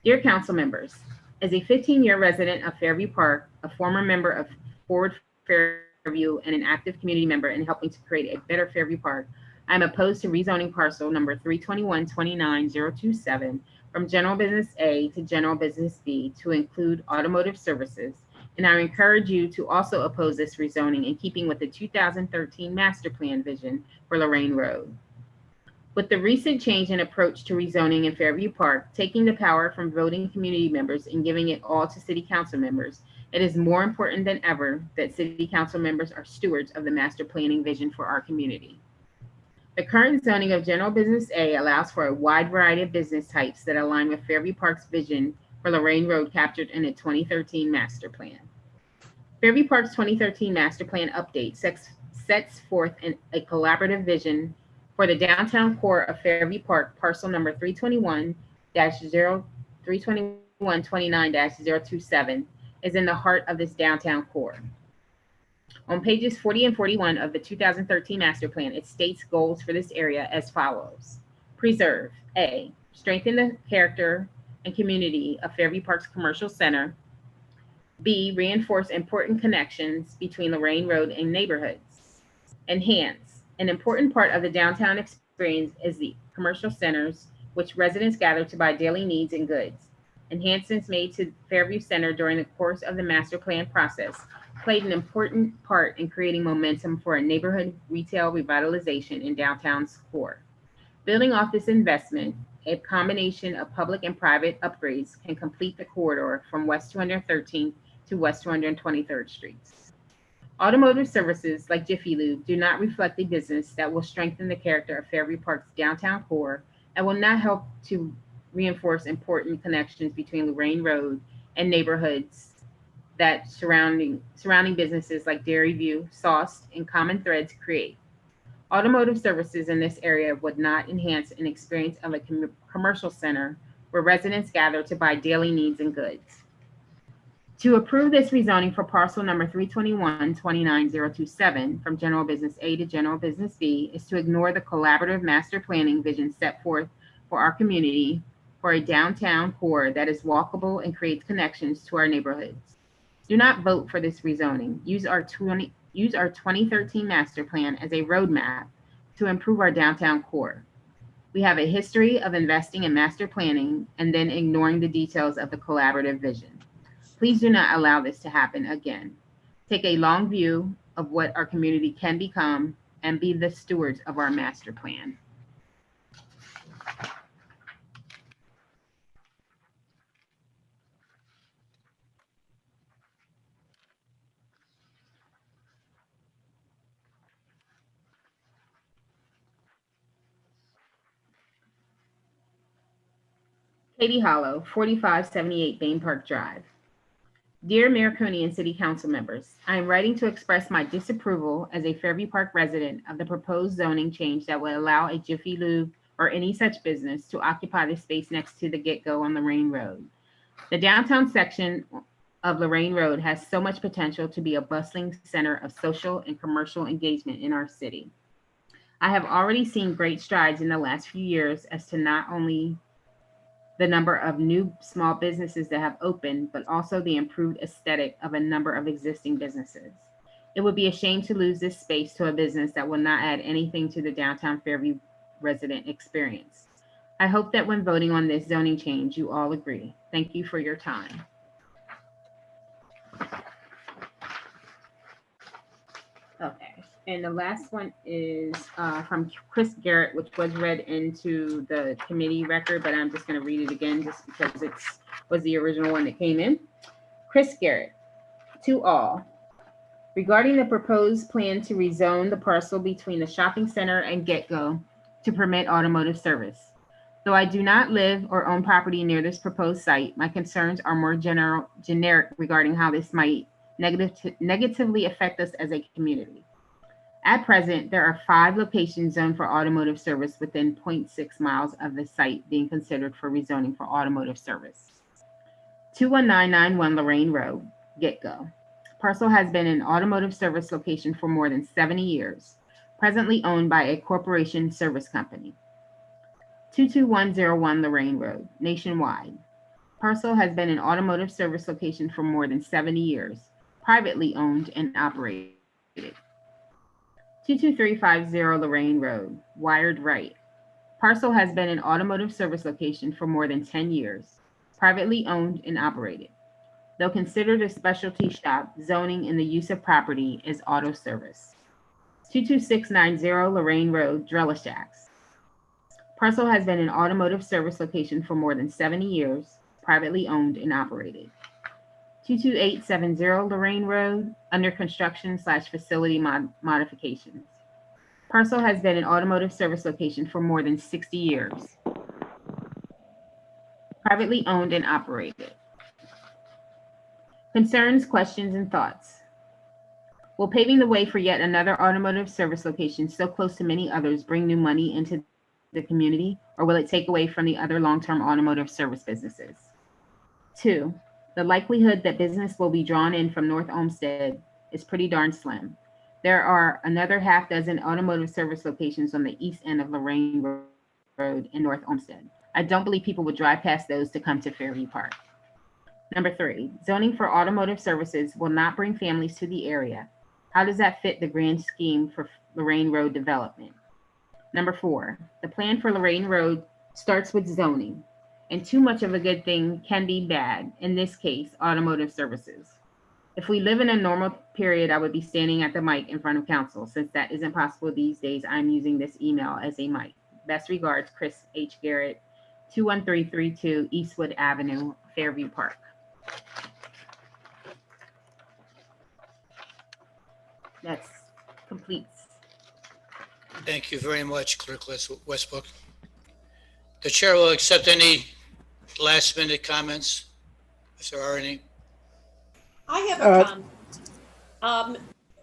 Dear council members, as a 15-year resident of Fairview Park, a former member of Forward Fairview, and an active community member in helping to create a better Fairview Park, I am opposed to rezoning parcel number 321-29027 from General Business A to General Business B to include automotive services, and I encourage you to also oppose this rezoning in keeping with the 2013 master plan vision for Lorraine Road. With the recent change in approach to rezoning in Fairview Park, taking the power from voting community members and giving it all to city council members, it is more important than ever that city council members are stewards of the master planning vision for our community. The current zoning of General Business A allows for a wide variety of business types that align with Fairview Park's vision for Lorraine Road captured in the 2013 master plan. Fairview Park's 2013 master plan update sets forth a collaborative vision for the downtown core of Fairview Park, parcel number 321-321-29-027 is in the heart of this downtown core. On pages 40 and 41 of the 2013 master plan, it states goals for this area as follows. Preserve, A, strengthen the character and community of Fairview Park's commercial center. B, reinforce important connections between Lorraine Road and neighborhoods. Enhance, an important part of the downtown experience is the commercial centers, which residents gather to buy daily needs and goods. Enhancements made to Fairview Center during the course of the master plan process played an important part in creating momentum for a neighborhood retail revitalization in downtown's core. Building off this investment, a combination of public and private upgrades can complete the corridor from West 213th to West 223rd Streets. Automotive services like Jiffy Lube do not reflect a business that will strengthen the character of Fairview Park's downtown core and will not help to reinforce important connections between Lorraine Road and neighborhoods that surrounding businesses like Dairy View, Sauce, and Common Threads create. Automotive services in this area would not enhance an experience of a commercial center where residents gather to buy daily needs and goods. To approve this rezoning for parcel number 321-29027 from General Business A to General Business B is to ignore the collaborative master planning vision set forth for our community for a downtown core that is walkable and creates connections to our neighborhoods. Do not vote for this rezoning. Use our 2013 master plan as a roadmap to improve our downtown core. We have a history of investing in master planning and then ignoring the details of the collaborative vision. Please do not allow this to happen again. Take a long view of what our community can become and be the stewards of our master plan. Katie Hollow, 4578 Bain Park Drive. Dear Mayor Cooney and City Council members, I am writing to express my disapproval as a Fairview Park resident of the proposed zoning change that will allow a Jiffy Lube or any such business to occupy the space next to the get-go on Lorraine Road. The downtown section of Lorraine Road has so much potential to be a bustling center of social and commercial engagement in our city. I have already seen great strides in the last few years as to not only the number of new small businesses that have opened, but also the improved aesthetic of a number of existing businesses. It would be a shame to lose this space to a business that will not add anything to the downtown Fairview resident experience. I hope that when voting on this zoning change, you all agree. Thank you for your time. Okay, and the last one is from Chris Garrett, which was read into the committee record, but I'm just going to read it again just because it was the original one that came in. Chris Garrett, to all. Regarding the proposed plan to rezone the parcel between the shopping center and get-go to permit automotive service. Though I do not live or own property near this proposed site, my concerns are more generic regarding how this might negatively affect us as a community. At present, there are 5 locations zoned for automotive service within 0.6 miles of the site being considered for rezoning for automotive service. 21991 Lorraine Road, get-go. Parcel has been an automotive service location for more than 70 years, presently owned by a corporation service company. 22101 Lorraine Road, nationwide. Parcel has been an automotive service location for more than 70 years, privately owned and operated. 22350 Lorraine Road, wired right. Parcel has been an automotive service location for more than 10 years, privately owned and operated. Though considered a specialty shop, zoning in the use of property is auto service. 22690 Lorraine Road, Drellishacks. Parcel has been an automotive service location for more than 70 years, privately owned and operated. 22870 Lorraine Road, under construction / facility modifications. Parcel has been an automotive service location for more than 60 years, privately owned and operated. Concerns, questions, and thoughts. Will paving the way for yet another automotive service location so close to many others bring new money into the community, or will it take away from the other long-term automotive service businesses? 2, the likelihood that business will be drawn in from North Olmsted is pretty darn slim. There are another half dozen automotive service locations on the east end of Lorraine Road in North Olmsted. I don't believe people would drive past those to come to Fairview Park. Number 3, zoning for automotive services will not bring families to the area. How does that fit the grand scheme for Lorraine Road development? Number 4, the plan for Lorraine Road starts with zoning, and too much of a good thing can be bad, in this case, automotive services. If we live in a normal period, I would be standing at the mic in front of council. Since that isn't possible these days, I'm using this email as a mic. Best regards, Chris H. Garrett, 21332 Eastwood Avenue, Fairview Park. That's completes. Thank you very much, Clerk Westbrook. The chair will accept any last minute comments, if there are any. I have a comment.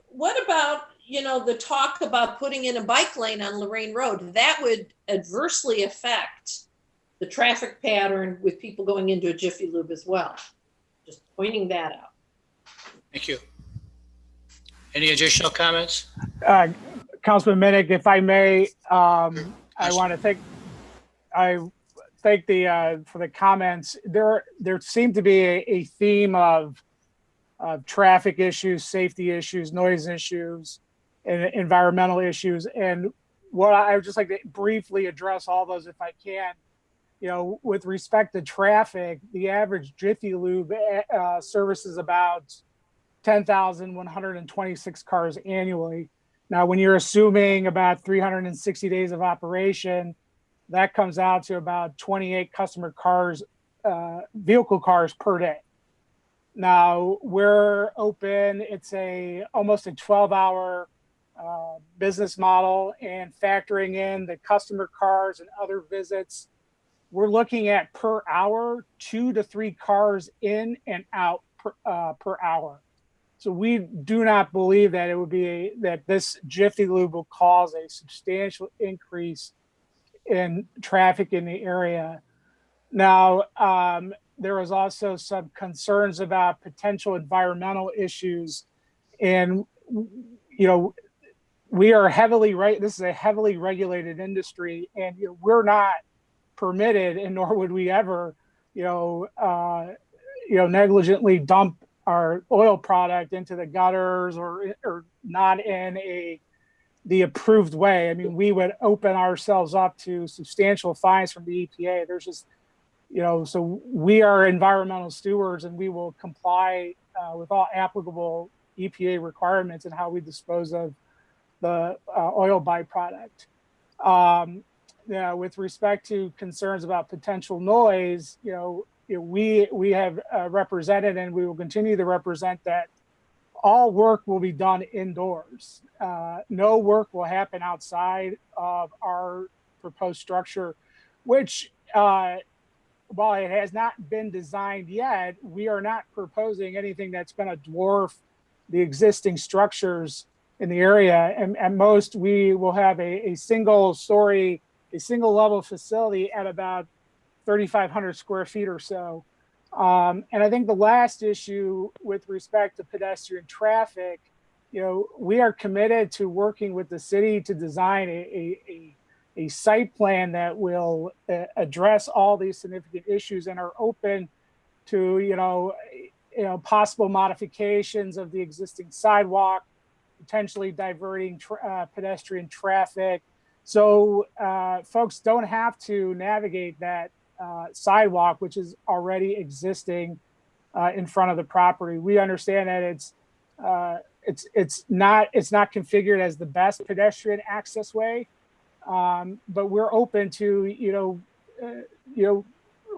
What about, the talk about putting in a bike lane on Lorraine Road? That would adversely affect the traffic pattern with people going into a Jiffy Lube as well. Just pointing that out. Thank you. Any additional comments? Councilman Minnick, if I may, I want to thank for the comments. There seemed to be a theme of traffic issues, safety issues, noise issues, and environmental issues. And what I would just like to briefly address all those if I can. With respect to traffic, the average Jiffy Lube services about 10,126 cars annually. Now, when you're assuming about 360 days of operation, that comes out to about 28 customer cars, vehicle cars per day. Now, we're open. It's almost a 12-hour business model, and factoring in the customer cars and other visits, we're looking at per hour 2 to 3 cars in and out per hour. So we do not believe that that this Jiffy Lube will cause a substantial increase in traffic in the area. Now, there was also some concerns about potential environmental issues, and we are this is a heavily regulated industry, and we're not permitted, and nor would we ever, negligently dump our oil product into the gutters or not in the approved way. I mean, we would open ourselves up to substantial fines from the EPA. There's just, so we are environmental stewards, and we will comply with all applicable EPA requirements in how we dispose of the oil byproduct. With respect to concerns about potential noise, we have represented, and we will continue to represent, that all work will be done indoors. No work will happen outside of our proposed structure, which, while it has not been designed yet, we are not proposing anything that's going to dwarf the existing structures in the area. And at most, we will have a single level facility at about 3,500 square feet or so. And I think the last issue with respect to pedestrian traffic, we are committed to working with the city to design a site plan that will address all these significant issues, and are open to, possible modifications of the existing sidewalk, potentially diverting pedestrian traffic. So folks don't have to navigate that sidewalk, which is already existing in front of the property. We understand that it's not configured as the best pedestrian access way, but we're open to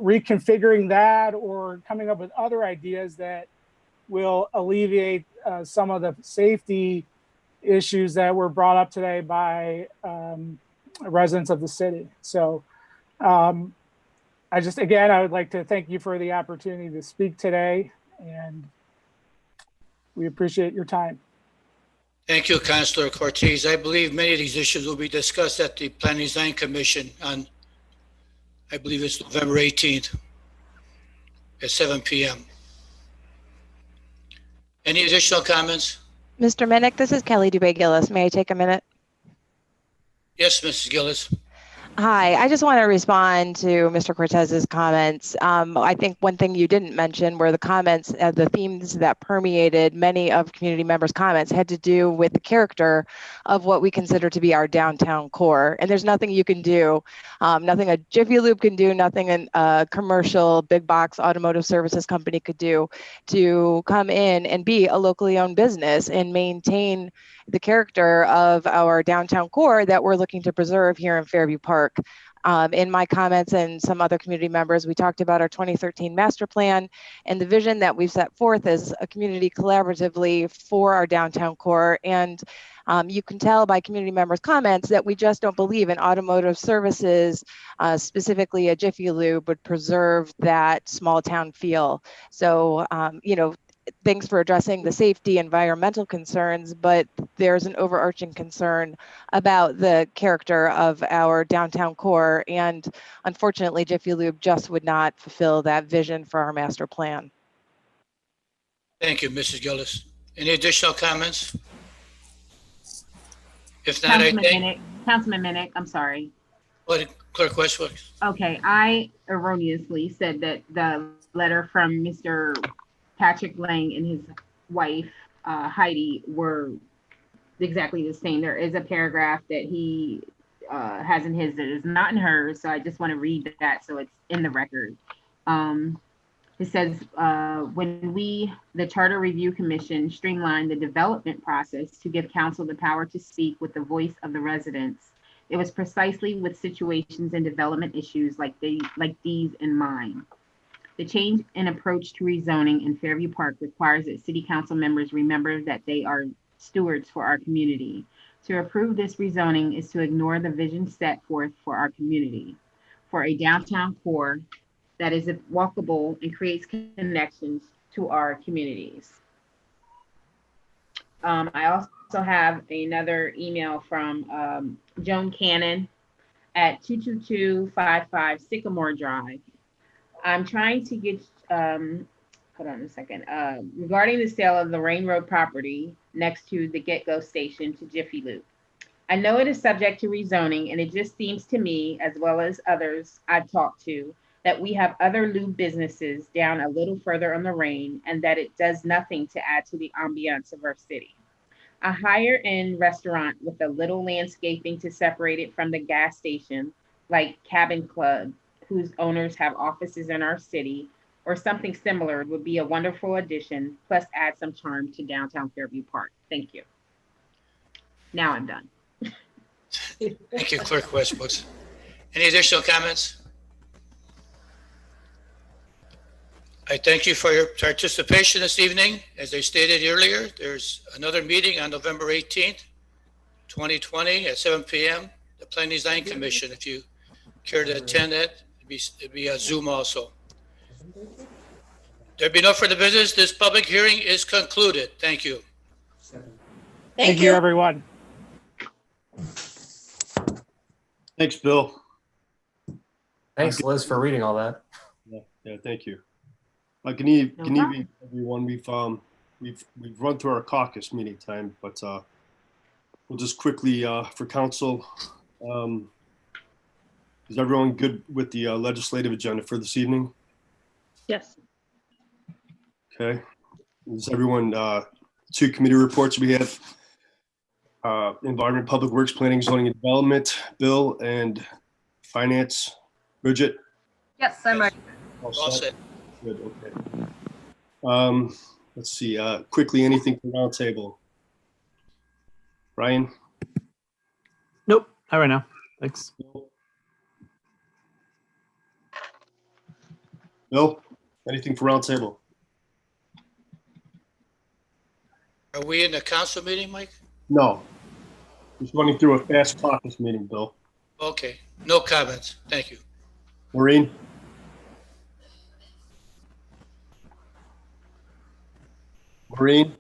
reconfiguring that or coming up with other ideas that will alleviate some of the safety issues that were brought up today by residents of the city. So I would like to thank you for the opportunity to speak today, and we appreciate your time. Thank you, Councilor Cortez. I believe many of these issues will be discussed at the Planning and Design Commission on, I believe it's November 18th at 7 p.m. Any additional comments? Mr. Minnick, this is Kelly Dubé-Gillis. May I take a minute? Yes, Mrs. Gillis. Hi, I just want to respond to Mr. Cortez's comments. I think one thing you didn't mention were the comments, the themes that permeated many of community members' comments had to do with the character of what we consider to be our downtown core. And there's nothing you can do, nothing a Jiffy Lube can do, nothing a commercial big box automotive services company could do to come in and be a locally owned business and maintain the character of our downtown core that we're looking to preserve here in Fairview Park. In my comments and some other community members, we talked about our 2013 master plan and the vision that we've set forth as a community collaboratively for our downtown core. And you can tell by community members' comments that we just don't believe in automotive services, specifically a Jiffy Lube, would preserve that small town feel. So, thanks for addressing the safety, environmental concerns, but there's an overarching concern about the character of our downtown core. And unfortunately, Jiffy Lube just would not fulfill that vision for our master plan. Thank you, Mrs. Gillis. Any additional comments? If not, Councilman Minnick, I'm sorry. What, Clerk Westbrook? Okay, I erroneously said that the letter from Mr. Patrick Lang and his wife, Heidi, were exactly the same. There is a paragraph that he has in his that is not in hers, so I just want to read that so it's in the record. It says, when we, the Charter Review Commission, streamlined the development process to give council the power to speak with the voice of the residents, it was precisely with situations and development issues like these in mind. The change in approach to rezoning in Fairview Park requires that City Council members remember that they are stewards for our community. To approve this rezoning is to ignore the vision set forth for our community, for a downtown core that is walkable and creates connections to our communities. I also have another email from Joan Cannon. at 22255 Sycamore Drive. I'm trying to get, hold on a second, regarding the sale of Lorraine Road property next to the Get Go station to Jiffy Lube. I know it is subject to rezoning, and it just seems to me, as well as others I've talked to, that we have other lube businesses down a little further on Lorraine, and that it does nothing to add to the ambiance of our city. A higher-end restaurant with a little landscaping to separate it from the gas station, like Cabin Club, whose owners have offices in our city, or something similar would be a wonderful addition, plus add some charm to downtown Fairview Park. Thank you. Now I'm done. Thank you, Clerk Westbrook. Any additional comments? I thank you for your participation this evening. As I stated earlier, there's another meeting on November 18th, 2020 at 7 p.m. The Planning Design Commission. If you care to attend that, it'd be a Zoom also. There be no further business. This public hearing is concluded. Thank you. Thank you. everyone. Thanks, Bill. Thanks, Liz, for reading all that. Yeah, thank you. Good evening, No problem. everyone. We've run through our caucus meeting time, but we'll just quickly for council. Is everyone good with the legislative agenda for this evening? Yes. Okay. Is everyone 2 committee reports we have? Environment, Public Works, Planning, Zoning and Development, Bill, and Finance. Bridget? Yes, I'm ready. All All set? set. Good, okay. Let's see, quickly, anything for roundtable? Ryan? Nope, not right now. Thanks. Bill? Anything for roundtable? Are we in the council meeting, Mike? No. Just running through a fast caucus meeting, Bill. Okay, no comments. Thank you. Maureen? Maureen?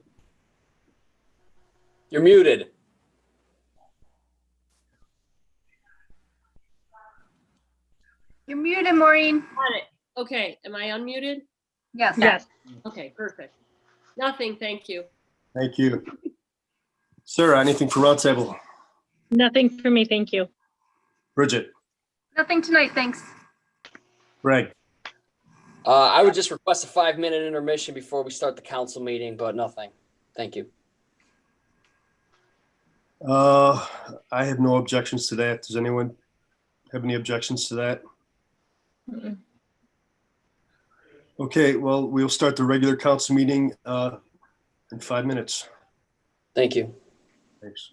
You're muted. You're muted, Maureen. Got it. Okay, am I unmuted? Yes. Yes. Okay, perfect. Nothing, thank you. Thank you. Sarah, anything for roundtable? Nothing for me, thank you. Bridget? Nothing tonight, thanks. Greg? I would just request a 5-minute intermission before we start the council meeting, but nothing. Thank you. I have no objections to that. Does anyone have any objections to that? Mm-mm. Okay, well, we'll start the regular council meeting in 5 minutes. Thank you. Thanks.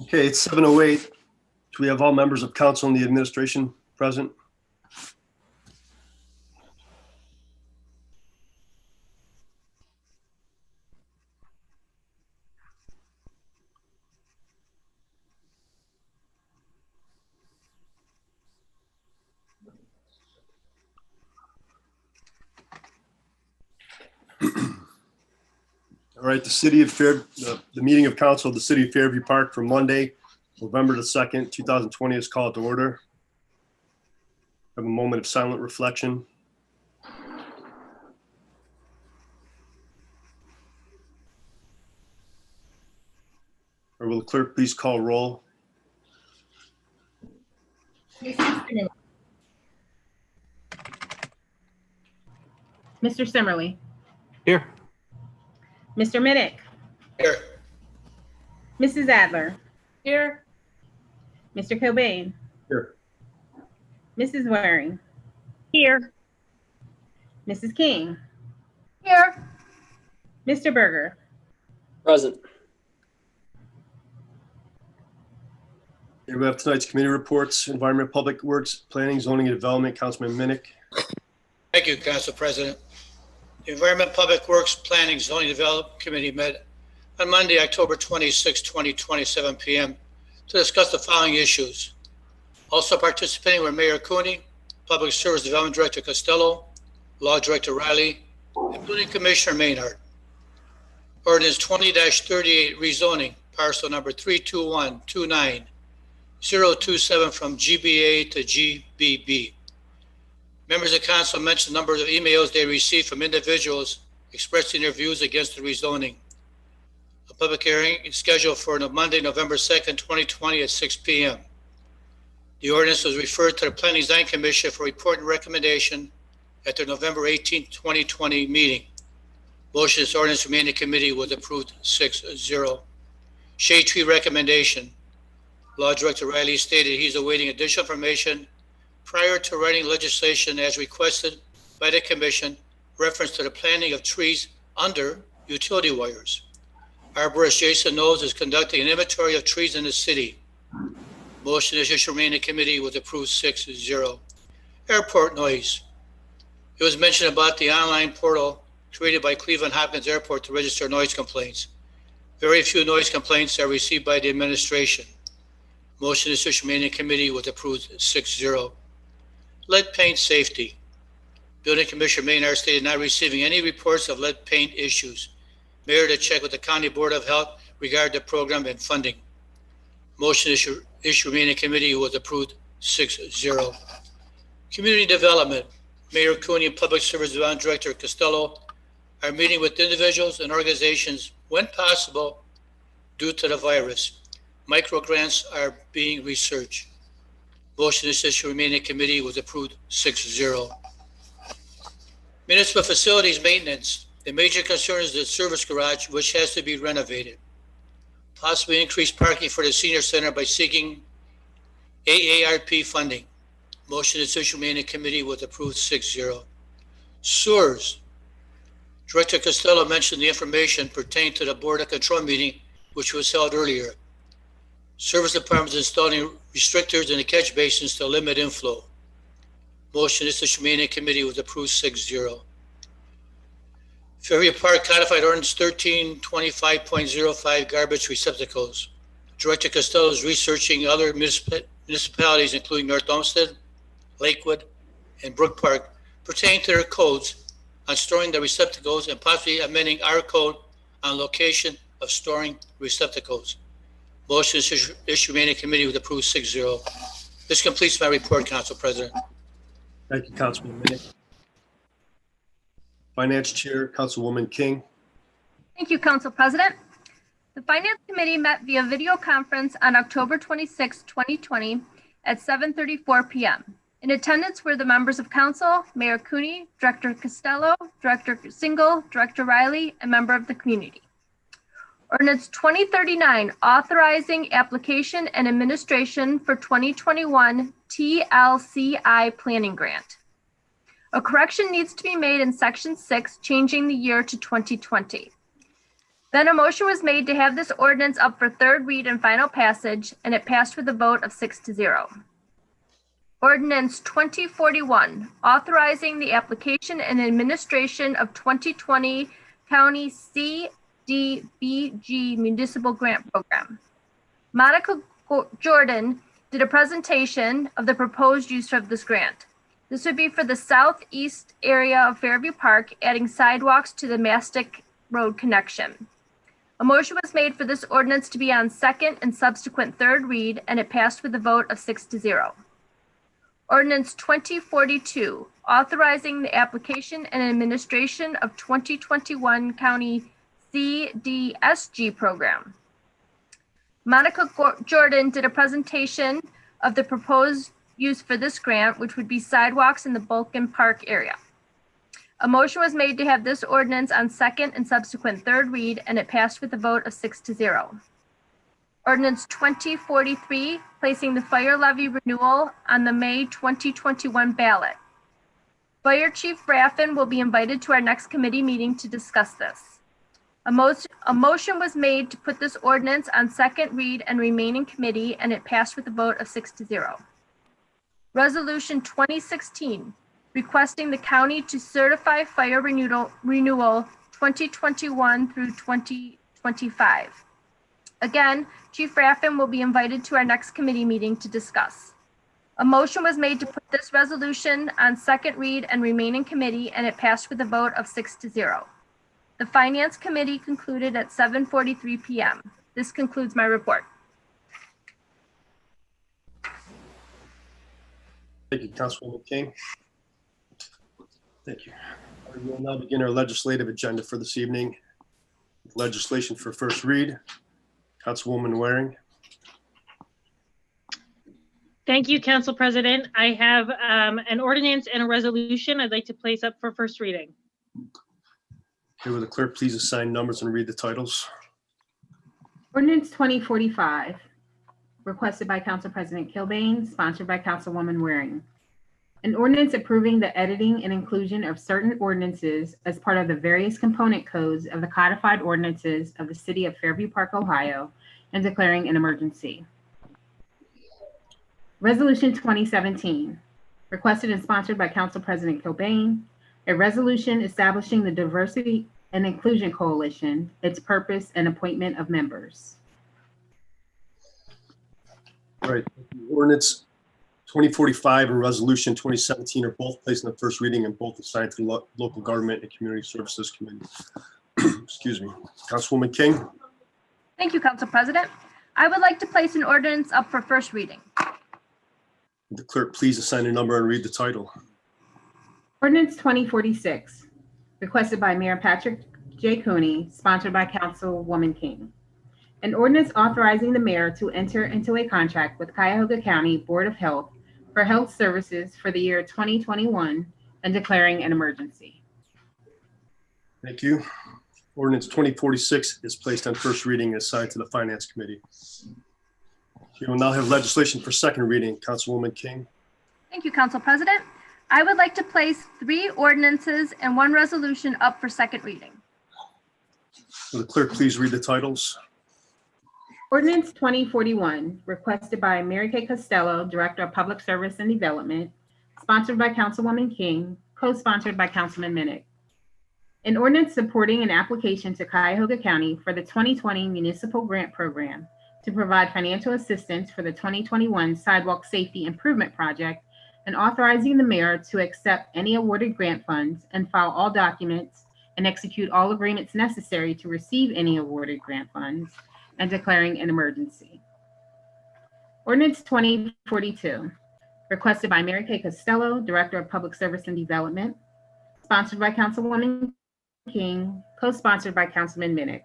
Okay, it's 7:08. Do we have all members of council and the administration present? All right, the meeting of council of the city of Fairview Park for Monday, November the 2nd, 2020 is called to order. Have a moment of silent reflection. Or will the clerk please call roll? Mr. Simmerly, Here. Mr. Minnick, Here. Mrs. Adler, Here, Mr. Cobain, Here. Mrs. Waring, Here. Mrs. King, Here. Mr. Berger. Present. Here we have tonight's committee reports, Environment, Public Works, Planning, Zoning and Development, Councilman Minnick. Thank you, Council President. The Environment, Public Works, Planning, Zoning Development Committee met on Monday, October 26, 2020, 7 p.m. to discuss the following issues. Also participating were Mayor Cooney, Public Service Development Director Costello, Law Director Riley, and Building Commissioner Maynard. Ordinance 20-38 rezoning parcel number 32129-027 from GBA to GBB. Members of council mentioned the number of emails they received from individuals expressing their views against the rezoning. A public hearing is scheduled for Monday, November 2nd, 2020 at 6 p.m. The ordinance was referred to the Planning Design Commission for report and recommendation at their November 18, 2020 meeting. Motion this ordinance remain in committee was approved 6-0. Shade tree recommendation. Law Director Riley stated he's awaiting additional information prior to writing legislation as requested by the commission reference to the planting of trees under utility wires. Arborist Jason Knowles is conducting an inventory of trees in the city. Motion is to remain in committee was approved 6-0. Airport noise. It was mentioned about the online portal created by Cleveland Hopkins Airport to register noise complaints. Very few noise complaints are received by the administration. Motion is to remain in committee was approved 6-0. Lead paint safety. Building Commissioner Maynard stated not receiving any reports of lead paint issues. Mayor to check with the County Board of Health regarding the program and funding. Motion issue remain in committee was approved 6-0. Community development. Mayor Cooney and Public Service Development Director Costello are meeting with individuals and organizations when possible due to the virus. Micro grants are being researched. Motion this issue remain in committee was approved 6-0. Municipal facilities maintenance. The major concern is the service garage, which has to be renovated. Possibly increase parking for the senior center by seeking AARP funding. Motion this issue remain in committee was approved 6-0. Sewers. Director Costello mentioned the information pertaining to the Board of Control meeting, which was held earlier. Service Department is installing restrictors in the catch basins to limit inflow. Motion this issue remain in committee was approved 6-0. Fairview Park Codified Ordinance 1325.05 garbage receptacles. Director Costello is researching other municipalities, including North Olmsted, Lakewood, and Brook Park, pertaining to their codes on storing the receptacles and possibly amending our code on location of storing receptacles. Motion issue remain in committee was approved 6-0. This completes my report, Council President. Thank you, Councilman Minnick. Finance Chair, Councilwoman King. Thank you, Council President. The Finance Committee met via video conference on October 26, 2020 at 7:34 p.m. In attendance were the members of council, Mayor Cooney, Director Costello, Director Single, Director Riley, and member of the community. Ordinance 2039, authorizing application and administration for 2021 TLCI planning grant. A correction needs to be made in section 6, changing the year to 2020. Then a motion was made to have this ordinance up for third read and final passage, and it passed with a vote of 6-0. Ordinance 2041, authorizing the application and administration of 2020 County Cdbg Municipal Grant Program. Monica Jordan did a presentation of the proposed use of this grant. This would be for the southeast area of Fairview Park, adding sidewalks to the Mastic Road connection. A motion was made for this ordinance to be on second and subsequent third read, and it passed with a vote of 6-0. Ordinance 2042, authorizing the application and administration of 2021 County Cdbg program. Monica Jordan did a presentation of the proposed use for this grant, which would be sidewalks in the Bulkin Park area. A motion was made to have this ordinance on second and subsequent third read, and it passed with a vote of 6-0. Ordinance 2043, placing the fire levy renewal on the May 2021 ballot. Fire Chief Braffin will be invited to our next committee meeting to discuss this. A motion was made to put this ordinance on second read and remain in committee, and it passed with a vote of 6-0. Resolution 2016, requesting the county to certify fire renewal 2021 through 2025. Again, Chief Braffin will be invited to our next committee meeting to discuss. A motion was made to put this resolution on second read and remain in committee, and it passed with a vote of 6-0. The Finance Committee concluded at 7:43 p.m. This concludes my report. Thank you, Councilwoman King. Thank you. We will now begin our legislative agenda for this evening. Legislation for first read. Councilwoman Waring. Thank you, Council President. I have an ordinance and a resolution I'd like to place up for first reading. Okay, will the clerk please assign numbers and read the titles? Ordinance 2045, requested by Council President Kilbane, sponsored by Councilwoman Waring. An ordinance approving the editing and inclusion of certain ordinances as part of the various component codes of the codified ordinances of the City of Fairview Park, Ohio, and declaring an emergency. Resolution 2017, requested and sponsored by Council President Kilbane, a resolution establishing the Diversity and Inclusion Coalition, its purpose and appointment of members. All right, ordinance 2045 and resolution 2017 are both placed on the first reading and both assigned to the Local Government and Community Services Committee. Excuse me. Councilwoman King. Thank you, Council President. I would like to place an ordinance up for first reading. The clerk please assign a number and read the title. Ordinance 2046, requested by Mayor Patrick J. Cooney, sponsored by Councilwoman King. An ordinance authorizing the mayor to enter into a contract with Cuyahoga County Board of Health for health services for the year 2021 and declaring an emergency. Thank you. Ordinance 2046 is placed on first reading and assigned to the Finance Committee. We will now have legislation for second reading. Councilwoman King. Thank you, Council President. I would like to place 3 ordinances and 1 resolution up for second reading. Will the clerk please read the titles? Ordinance 2041, requested by Mary Kay Costello, Director of Public Service and Development, sponsored by Councilwoman King, co-sponsored by Councilman Minnick. An ordinance supporting an application to Cuyahoga County for the 2020 Municipal Grant Program to provide financial assistance for the 2021 Sidewalk Safety Improvement Project, and authorizing the mayor to accept any awarded grant funds and file all documents and execute all agreements necessary to receive any awarded grant funds, and declaring an emergency. Ordinance 2042, requested by Mary Kay Costello, Director of Public Service and Development, sponsored by Councilwoman King, co-sponsored by Councilman Minnick.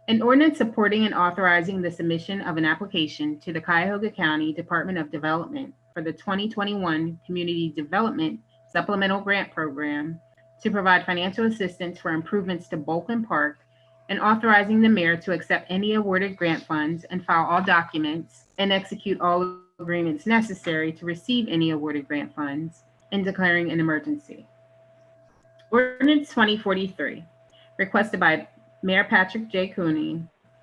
An ordinance supporting and authorizing the submission of an application to the Cuyahoga County Department of Development for the 2021 Community Development Supplemental Grant Program to provide financial assistance for improvements to Bulkin Park, and authorizing the mayor to accept any awarded grant funds and file all documents and execute all agreements necessary to receive any awarded grant funds, and declaring an emergency. Ordinance 2043, requested by Mayor Patrick J. Cooney,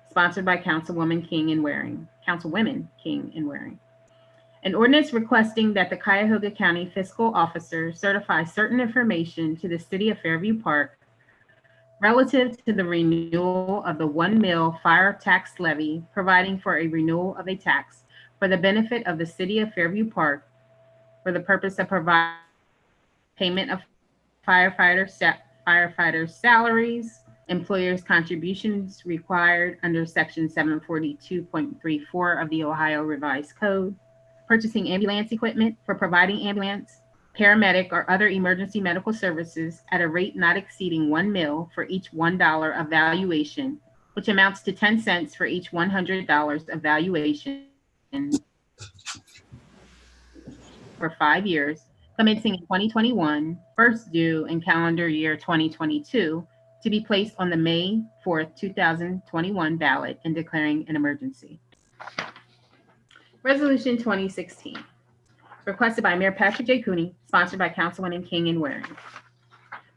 sponsored by Councilwomen King and Waring. An ordinance requesting that the Cuyahoga County Fiscal Officer certify certain information to the City of Fairview Park relative to the renewal of the 1 mil fire tax levy, providing for a renewal of a tax for the benefit of the City of Fairview Park for the purpose of providing payment of firefighters' salaries, employers' contributions required under Section 742.34 of the Ohio Revised Code, purchasing ambulance equipment for providing ambulance, paramedic, or other emergency medical services at a rate not exceeding 1 mil for each $1 of valuation, which amounts to 10 cents for each $100 of valuation for 5 years, commencing in 2021, first due in calendar year 2022, to be placed on the May 4th, 2021 ballot and declaring an emergency. Resolution 2016, requested by Mayor Patrick J. Cooney, sponsored by Councilwoman King and Waring.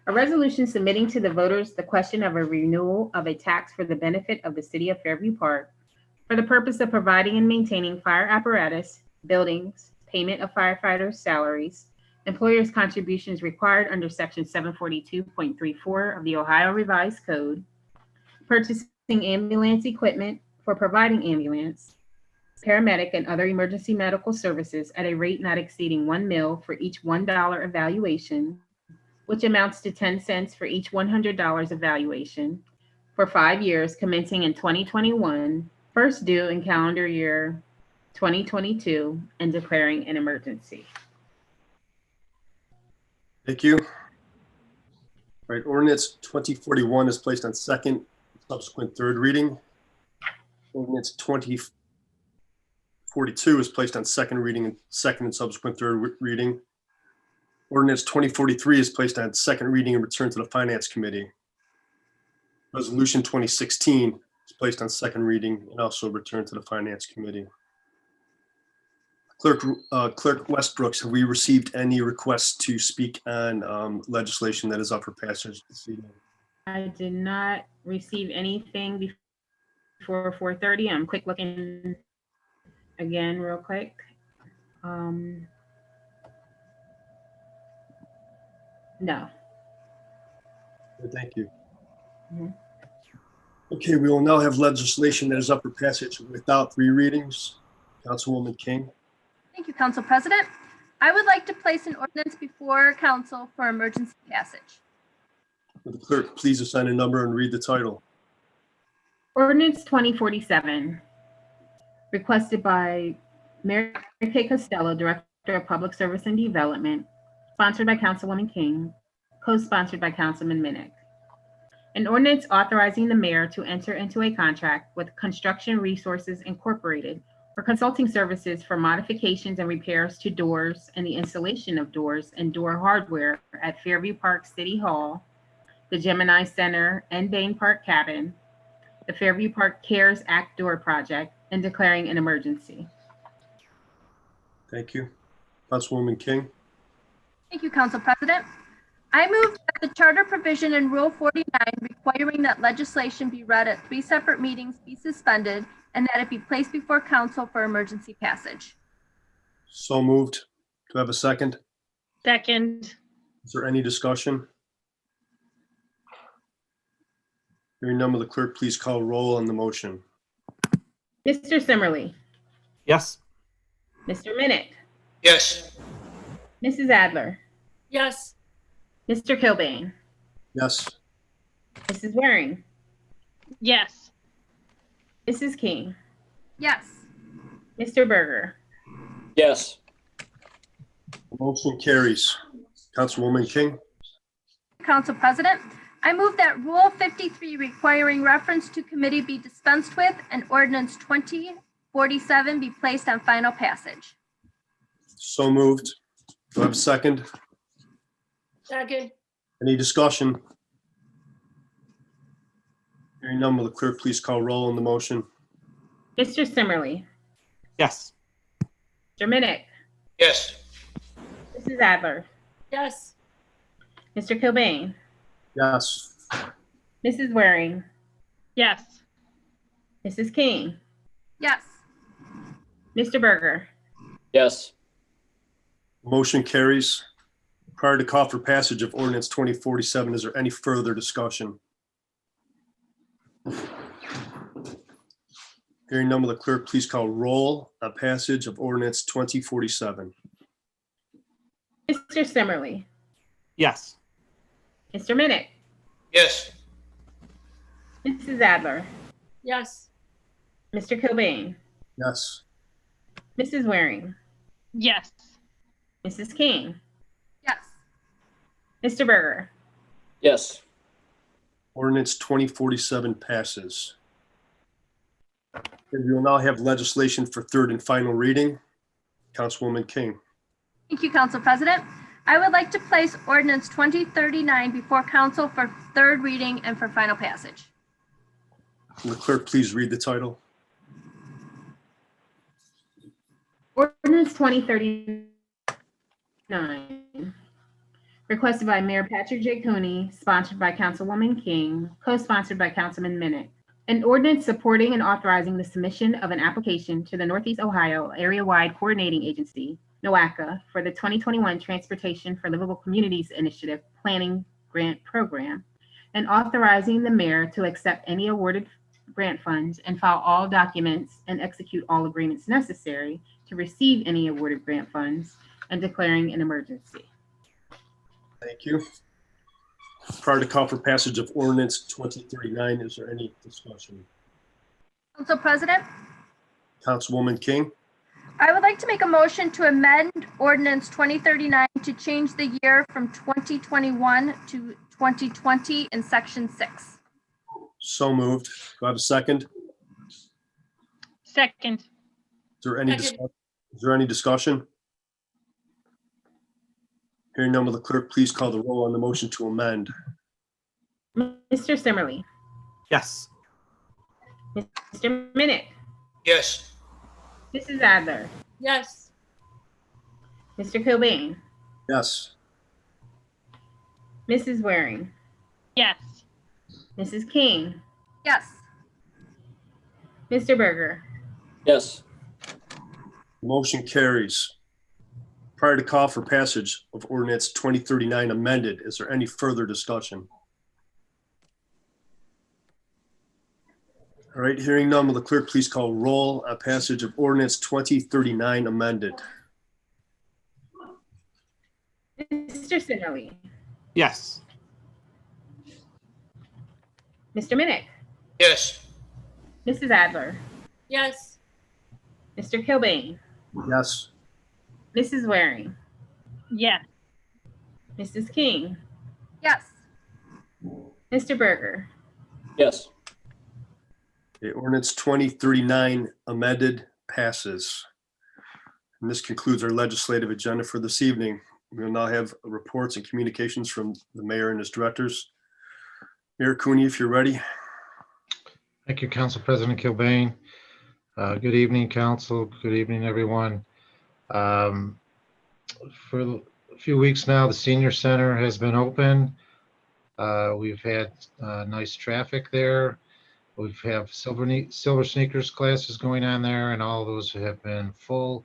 A resolution submitting to the voters the question of a renewal of a tax for the benefit of the City of Fairview Park for the purpose of providing and maintaining fire apparatus, buildings, payment of firefighters' salaries, employers' contributions required under Section 742.34 of the Ohio Revised Code, purchasing ambulance equipment for providing ambulance, paramedic, and other emergency medical services at a rate not exceeding 1 mil for each $1 of valuation, which amounts to 10 cents for each $100 of valuation, for 5 years commencing in 2021, first due in calendar year 2022, and declaring an emergency. Thank you. All right, ordinance 2041 is placed on second, subsequent third reading. Ordinance 2042 is placed on second reading and second and subsequent third reading. Ordinance 2043 is placed on second reading and returned to the Finance Committee. Resolution 2016 is placed on second reading and also returned to the Finance Committee. Clerk Westbrooks, have we received any requests to speak on legislation that is up for passage this evening? I did not receive anything before 4:30. I'm quick looking again real quick. No. Thank you. Mhm. Okay, we will now have legislation that is up for passage without three readings. Councilwoman King. Thank you, Council President. I would like to place an ordinance before council for emergency passage. Would the clerk please assign a number and read the title? Ordinance 2047, requested by Mary Kay Costello, Director of Public Service and Development, sponsored by Councilwoman King, co-sponsored by Councilman Minnick. An ordinance authorizing the mayor to enter into a contract with Construction Resources Incorporated for consulting services for modifications and repairs to doors and the installation of doors and door hardware at Fairview Park City Hall, the Gemini Center and Bain Park Cabin, the Fairview Park CARES Act Door Project, and declaring an emergency. Thank you. Councilwoman King. Thank you, Council President. I move that the charter provision in Rule 49 requiring that legislation be read at 3 separate meetings be suspended and that it be placed before council for emergency passage. So moved. Do I have a second? Second. Is there any discussion? Hearing none, will the clerk please call roll on the motion? Mr. Simmerly, Yes. Mr. Minnick, Yes. Mrs. Adler, Yes. Mr. Kilbane, Yes. Mrs. Waring, Yes. Mrs. King, Yes. Mr. Berger. Yes. Motion carries. Councilwoman King. Council President, I move that Rule 53 requiring reference to committee be dispensed with and ordinance 2047 be placed on final passage. So moved. Do I have a second? Second. Any discussion? Hearing none, will the clerk please call roll on the motion? Mr. Simmerly, Yes. Mr. Minnick, Yes. Mrs. Adler, Yes. Mr. Kilbane, Yes. Mrs. Waring, Yes. Mrs. King, Yes. Mr. Berger, Yes. Motion carries. Prior to call for passage of ordinance 2047, is there any further discussion? Hearing none, will the clerk please call roll on passage of ordinance 2047? Mr. Simmerly, Yes. Mr. Minnick, Yes. Mrs. Adler, Yes. Mr. Cobain, Yes. Mrs. Waring, Yes. Mrs. King, Yes. Mr. Berger, Yes. Ordinance 2047 passes. And we will now have legislation for third and final reading. Councilwoman King. Thank you, Council President. I would like to place ordinance 2039 before council for third reading and for final passage. Will the clerk please read the title? Ordinance 2039, requested by Mayor Patrick J. Cooney, sponsored by Councilwoman King, co-sponsored by Councilman Minnick. An ordinance supporting and authorizing the submission of an application to the Northeast Ohio Area-Wide Coordinating Agency, NOACA, for the 2021 Transportation for Livable Communities Initiative Planning Grant Program, and authorizing the mayor to accept any awarded grant funds and file all documents and execute all agreements necessary to receive any awarded grant funds, and declaring an emergency. Thank you. Prior to call for passage of ordinance 2039, is there any discussion? Council President, Councilwoman King. I would like to make a motion to amend ordinance 2039 to change the year from 2021 to 2020 in section 6. So moved. Do I have a second? Second. Is there any discussion? Hearing none, will the clerk please call the roll on the motion to amend? Mr. Simmerly, Yes. Mr. Minnick, Yes. Mrs. Adler, Yes. Mr. Cobain, Yes. Mrs. Waring, Yes. Mrs. King, Yes. Mr. Berger, Yes. Motion carries. Prior to call for passage of ordinance 2039 amended, is there any further discussion? All right, hearing none, will the clerk please call roll on passage of ordinance 2039 amended? Mr. Simmerly, Yes. Mr. Minnick, Yes. Mrs. Adler, Yes. Mr. Cobain, Yes. Mrs. Waring, Yes. Mrs. King, Yes. Mr. Berger, Yes. Okay, ordinance 2039 amended passes. And this concludes our legislative agenda for this evening. We will now have reports and communications from the mayor and his directors. Mayor Cooney, if you're ready. Thank you, Council President Kilbane. Good evening, Council. Good evening, everyone. For a few weeks now, the Senior Center has been open. We've had nice traffic there. We have Silver Sneakers classes going on there, and all those have been full.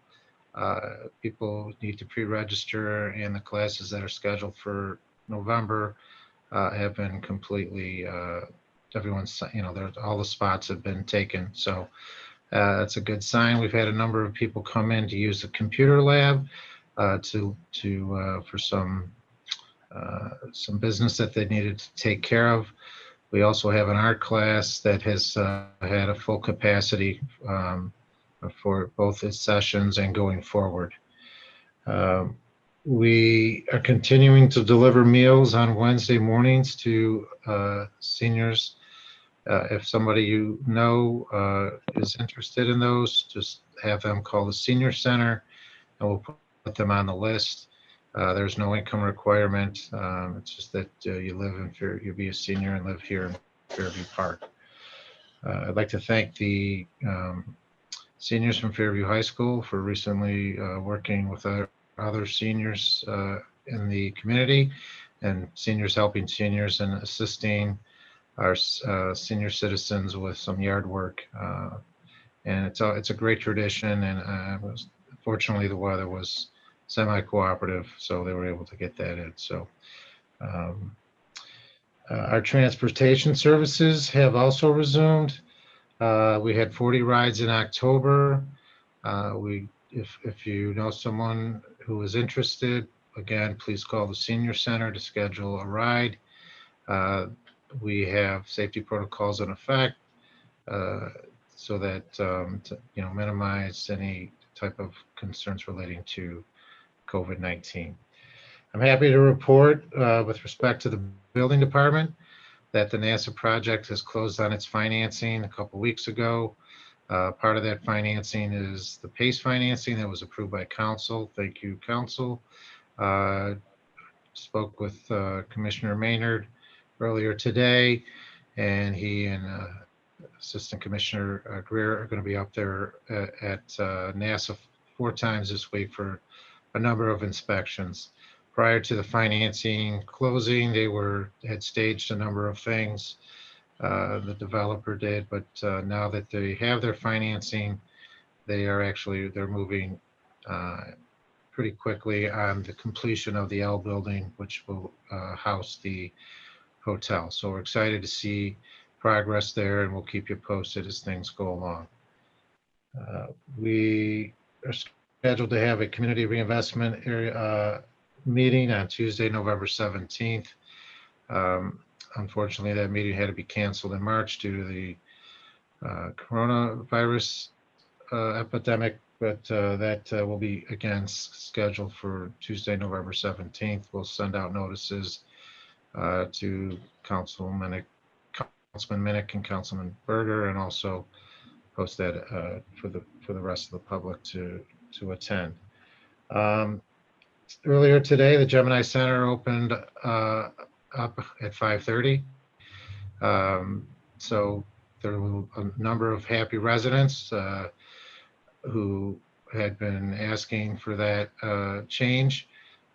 People need to pre-register, and the classes that are scheduled for November have been completely, everyone's, all the spots have been taken. So that's a good sign. We've had a number of people come in to use the computer lab for some business that they needed to take care of. We also have an art class that has had a full capacity for both its sessions and going forward. We are continuing to deliver meals on Wednesday mornings to seniors. If somebody is interested in those, just have them call the Senior Center and we'll put them on the list. There's no income requirement. It's just that you be a senior and live here in Fairview Park. I'd like to thank the seniors from Fairview High School for recently working with other seniors in the community, and seniors helping seniors and assisting our senior citizens with some yard work. And it's a great tradition, and fortunately the weather was semi-cooperative, so they were able to get that in. So our transportation services have also resumed. We had 40 rides in October. If you know someone who is interested, again, please call the senior center to schedule a ride. We have safety protocols in effect so that to, minimize any type of concerns relating to COVID-19. I'm happy to report with respect to the building department that the NASA project has closed on its financing a couple weeks ago. Part of that financing is the PACE financing that was approved by council. Thank you, council. Spoke with Commissioner Maynard earlier today, and he and Assistant Commissioner Greer are going to be up there at NASA 4 times this week for a number of inspections. Prior to the financing closing, they had staged a number of things. The developer did, but now that they have their financing, they're moving pretty quickly on the completion of the L building, which will house the hotel. So we're excited to see progress there, and we'll keep you posted as things go along. We are scheduled to have a community reinvestment area meeting on Tuesday, November 17th. Unfortunately, that meeting had to be canceled in March due to the coronavirus epidemic, but that will be again scheduled for Tuesday, November 17th. We'll send out notices to Councilman Minnick and Councilman Berger, and also post that for the rest of the public to attend. Earlier today, the Gemini Center opened up at 5:30. So there were a number of happy residents who had been asking for that change.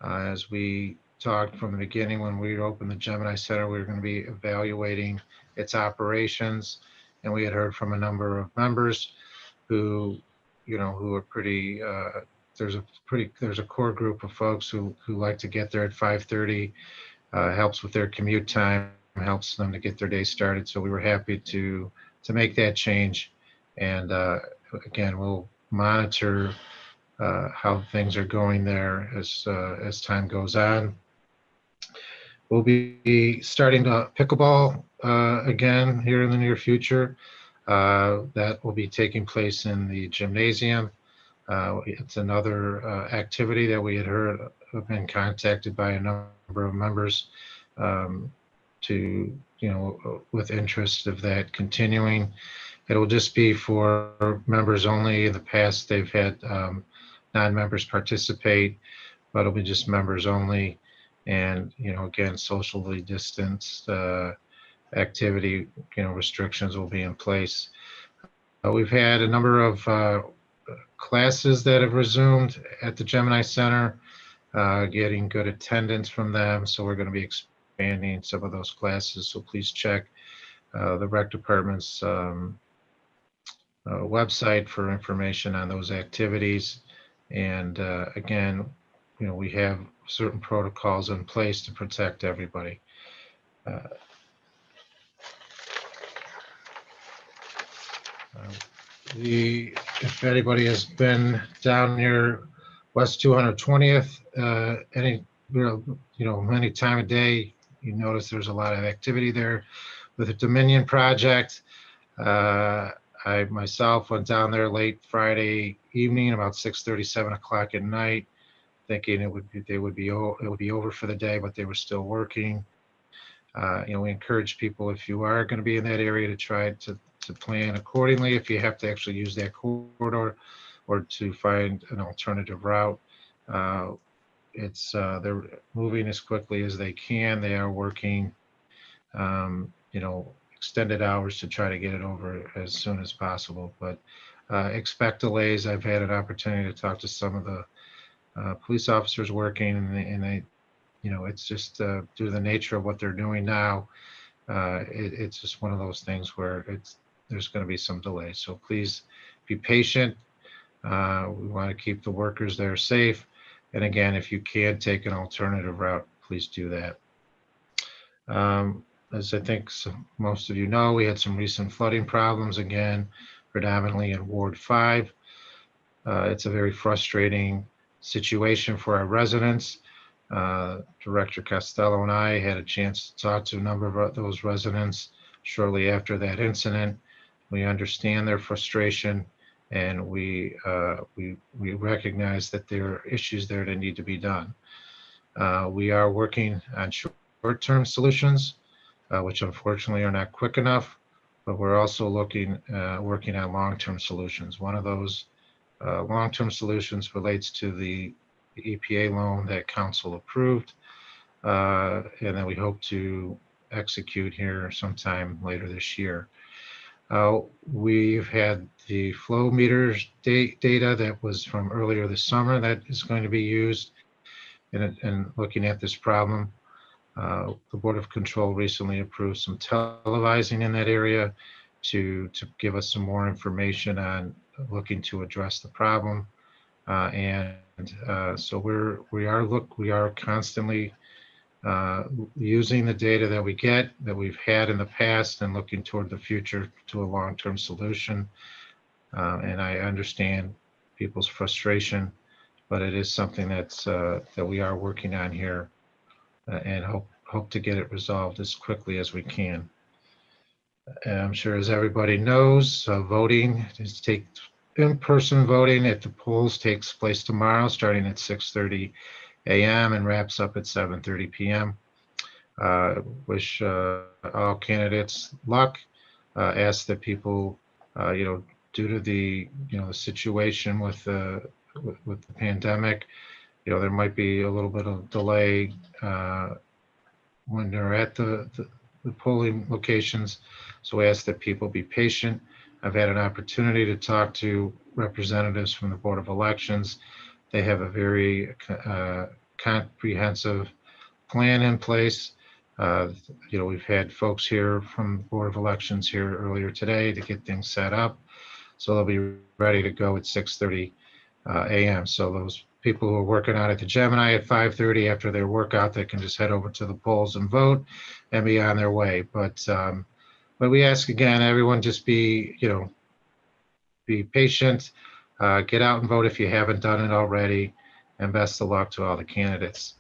As we talked from the beginning, when we opened the Gemini Center, we were going to be evaluating its operations, and we had heard from a number of members who are pretty. There's a core group of folks who like to get there at 5:30. Helps with their commute time, helps them to get their day started. So we were happy to make that change, and again, we'll monitor how things are going there as time goes on. We'll be starting pickleball again here in the near future. That will be taking place in the gymnasium. It's another activity that we had heard have been contacted by a number of members with interest of that continuing. It'll just be for members only. In the past, they've had non-members participate, but it'll be just members only. And, again, socially distanced activity, restrictions will be in place. We've had a number of classes that have resumed at the Gemini Center, getting good attendance from them. So we're going to be expanding some of those classes. So please check the rec department's website for information on those activities. And again, we have certain protocols in place to protect everybody. If anybody has been down near West 220th, any time of day, you notice there's a lot of activity there with the Dominion project. I myself went down there late Friday evening, about 6:30, 7 o'clock at night, thinking it would be over for the day, but they were still working. We encourage people, if you are going to be in that area, to try to plan accordingly. If you have to actually use that corridor or to find an alternative route, they're moving as quickly as they can. They are working, extended hours to try to get it over as soon as possible. But expect delays. I've had an opportunity to talk to some of the police officers working, and they, it's just due to the nature of what they're doing now. It's just one of those things where there's going to be some delay. So please be patient. We want to keep the workers there safe. And again, if you can take an alternative route, please do that. As I think most of you know, we had some recent flooding problems again, predominantly in Ward 5. It's a very frustrating situation for our residents. Director Costello and I had a chance to talk to a number of those residents shortly after that incident. We understand their frustration, and we recognize that there are issues there that need to be done. We are working on short-term solutions, which unfortunately are not quick enough, but we're also working on long-term solutions. One of those long-term solutions relates to the EPA loan that council approved, and that we hope to execute here sometime later this year. We've had the flow meters data that was from earlier this summer that is going to be used in looking at this problem. The Board of Control recently approved some televising in that area to give us some more information on looking to address the problem. So we are constantly using the data that we get, that we've had in the past, and looking toward the future to a long-term solution. And I understand people's frustration, but it is something that we are working on here, and hope to get it resolved as quickly as we can. And I'm sure, as everybody knows, voting in-person voting at the polls takes place tomorrow, starting at 6:30 a.m. and wraps up at 7:30 p.m. Wish all candidates luck. Ask that people, due to the situation with the pandemic, there might be a little bit of delay when they're at the polling locations. So we ask that people be patient. I've had an opportunity to talk to representatives from the Board of Elections. They have a very comprehensive plan in place. We've had folks here from the Board of Elections here earlier today to get things set up. So they'll be ready to go at 6:30 a.m. So those people who are working out at the Gemini at 5:30 after their workout, they can just head over to the polls and vote and be on their way. But we ask again, everyone just be patient, get out and vote if you haven't done it already, and best of luck to all the candidates.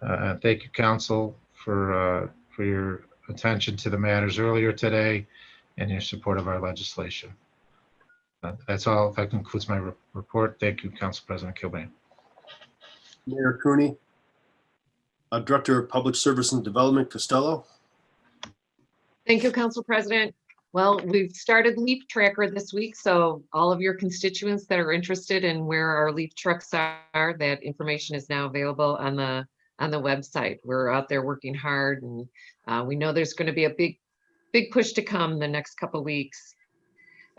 Thank you, Council, for your attention to the matters earlier today and your support of our legislation. That's all. That concludes my report. Thank you, Council President Kilbane. Mayor Cooney. Director of Public Service and Development, Costello. Thank you, Council President. Well, we've started Leaf Tracker this week, so all of your constituents that are interested in where our leaf trucks are, that information is now available on the website. We're out there working hard, and we know there's going to be a big push to come the next couple of weeks.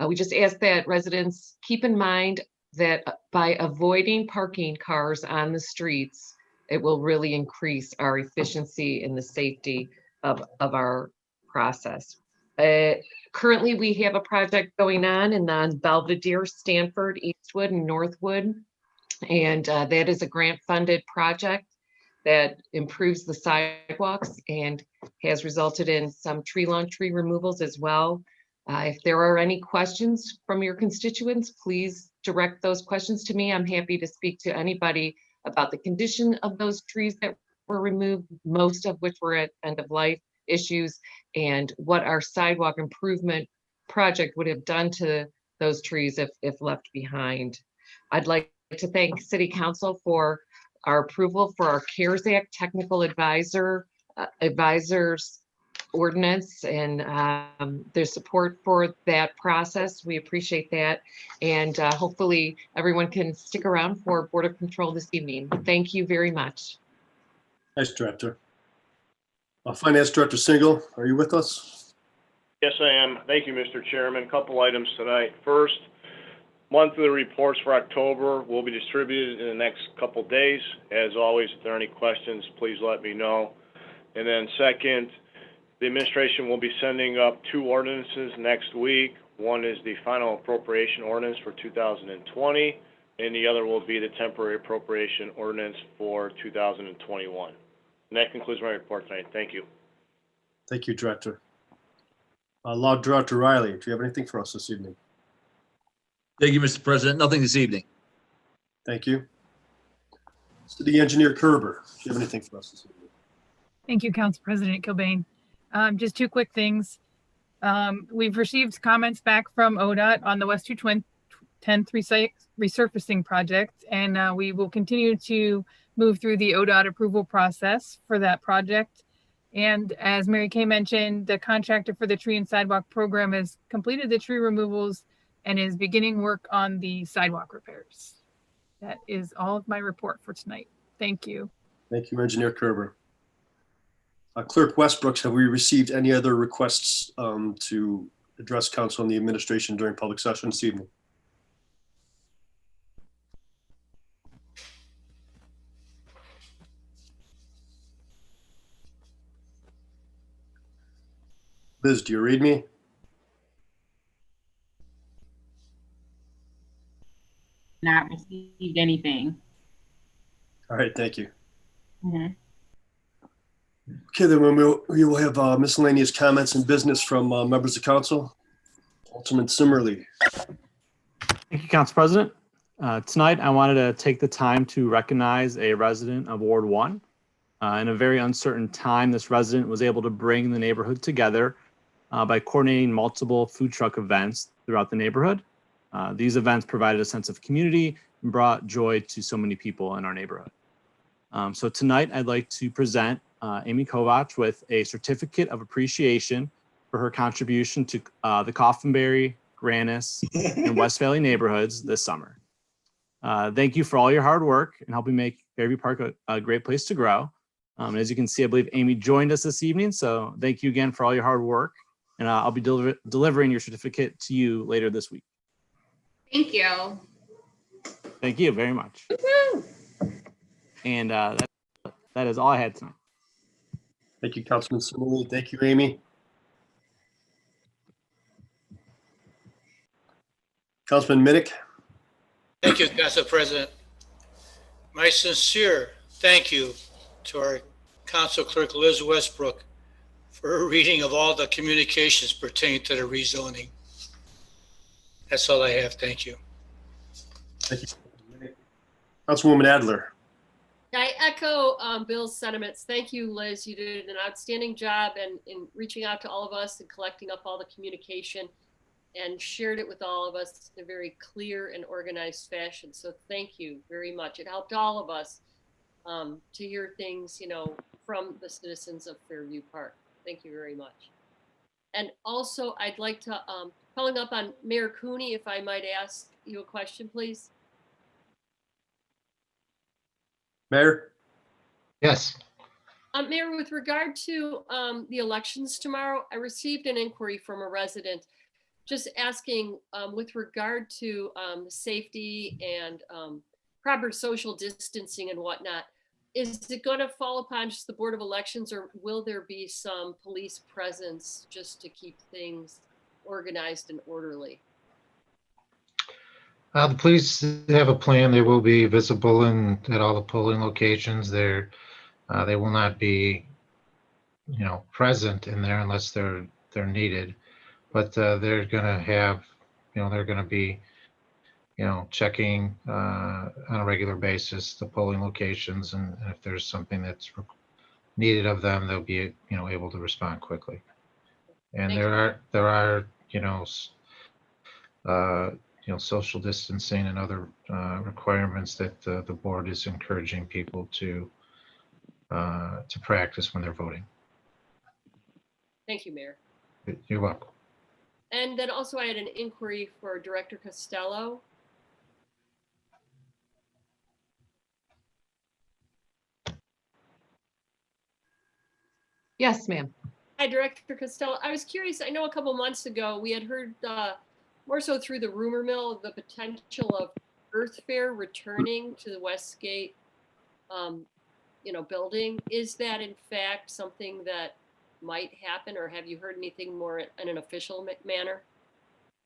We just ask that residents keep in mind that by avoiding parking cars on the streets, it will really increase our efficiency and the safety of our process. Currently, we have a project going on in Belvedere, Stanford, Eastwood, and Northwood, and that is a grant-funded project that improves the sidewalks and has resulted in some lawn tree removals as well. If there are any questions from your constituents, please direct those questions to me. I'm happy to speak to anybody about the condition of those trees that were removed, most of which were at end of life issues, and what our sidewalk improvement project would have done to those trees if left behind. I'd like to thank City Council for our approval for our CARES Act technical advisors ordinance and their support for that process. We appreciate that. And hopefully everyone can stick around for Board of Control this evening. Thank you very much. Nice, Director. Finance Director Singal, are you with us? Yes, I am. Thank you, Mr. Chairman. Couple items tonight. First, monthly reports for October will be distributed in the next couple days. As always, if there are any questions, please let me know. And then second, The administration will be sending up 2 ordinances next week. One is the final appropriation ordinance for 2020, and the other will be the temporary appropriation ordinance for 2021. And that concludes my report tonight. Thank you. Thank you, Director. Law Director Riley, do you have anything for us this evening? Thank you, Mr. President. Nothing this evening. Thank you. City Engineer Kerber, do you have anything for us this evening? Thank you, Council President Kilbane. Just 2 quick things. We've received comments back from ODOT on the West 210th resurfacing project, and we will continue to move through the ODOT approval process for that project. And as Mary Kay mentioned, the contractor for the tree and sidewalk program has completed the tree removals and is beginning work on the sidewalk repairs. That is all of my report for tonight. Thank you. Thank you, Engineer Kerber. Clerk Westbrooks, have we received any other requests to address council and the administration during public session this evening? Liz, do you read me? Not received anything. All right, thank you. Mhm. Okay, then we will have miscellaneous comments and business from members of council. Alderman Simmerly. Thank you, Council President. Tonight, I wanted to take the time to recognize a resident of Ward 1. In a very uncertain time, this resident was able to bring the neighborhood together by coordinating multiple food truck events throughout the neighborhood. These events provided a sense of community and brought joy to so many people in our neighborhood. So tonight, I'd like to present Amy Kovach with a certificate of appreciation for her contribution to the Coffinberry, Grannis, and West Valley neighborhoods this summer. Thank you for all your hard work and helping make Fairview Park a great place to grow. As you can see, I believe Amy joined us this evening, so thank you again for all your hard work. And I'll be delivering your certificate to you later this week. Thank you. Thank you very much. And that is all I had tonight. Thank you, Councilman Simmerly. Thank you, Amy. Councilman Minnick. Thank you, Council President. My sincere thank you to our Council Clerk Liz Westbrook for her reading of all the communications pertaining to the rezoning. That's all I have. Thank you. Thank you. Councilwoman Adler. I echo Bill's sentiments. Thank you, Liz. You did an outstanding job in reaching out to all of us and collecting up all the communication and shared it with all of us in a very clear and organized fashion. So thank you very much. It helped all of us to hear things, from the citizens of Fairview Park. Thank you very much. And also, I'd like to, following up on Mayor Cooney, if I might ask you a question, please. Mayor? Yes. Mayor, with regard to the elections tomorrow, I received an inquiry from a resident just asking with regard to safety and proper social distancing and whatnot. Is it going to fall upon just the Board of Elections, or will there be some police presence just to keep things organized and orderly? The police have a plan. They will be visible at all the polling locations. They will not be, present in there unless they're needed. But they're going to have, they're going to be, checking on a regular basis the polling locations, and if there's something that's needed of them, they'll be, able to respond quickly. And there are, social distancing and other requirements that the board is encouraging people to practice when they're voting. Thank you, Mayor. You're welcome. And then also I had an inquiry for Director Costello. Yes, ma'am. Hi, Director Costello. I was curious, I know a couple months ago we had heard more so through the rumor mill the potential of Earth Fair returning to the Westgate building. Is that in fact something that might happen, or have you heard anything more in an official manner?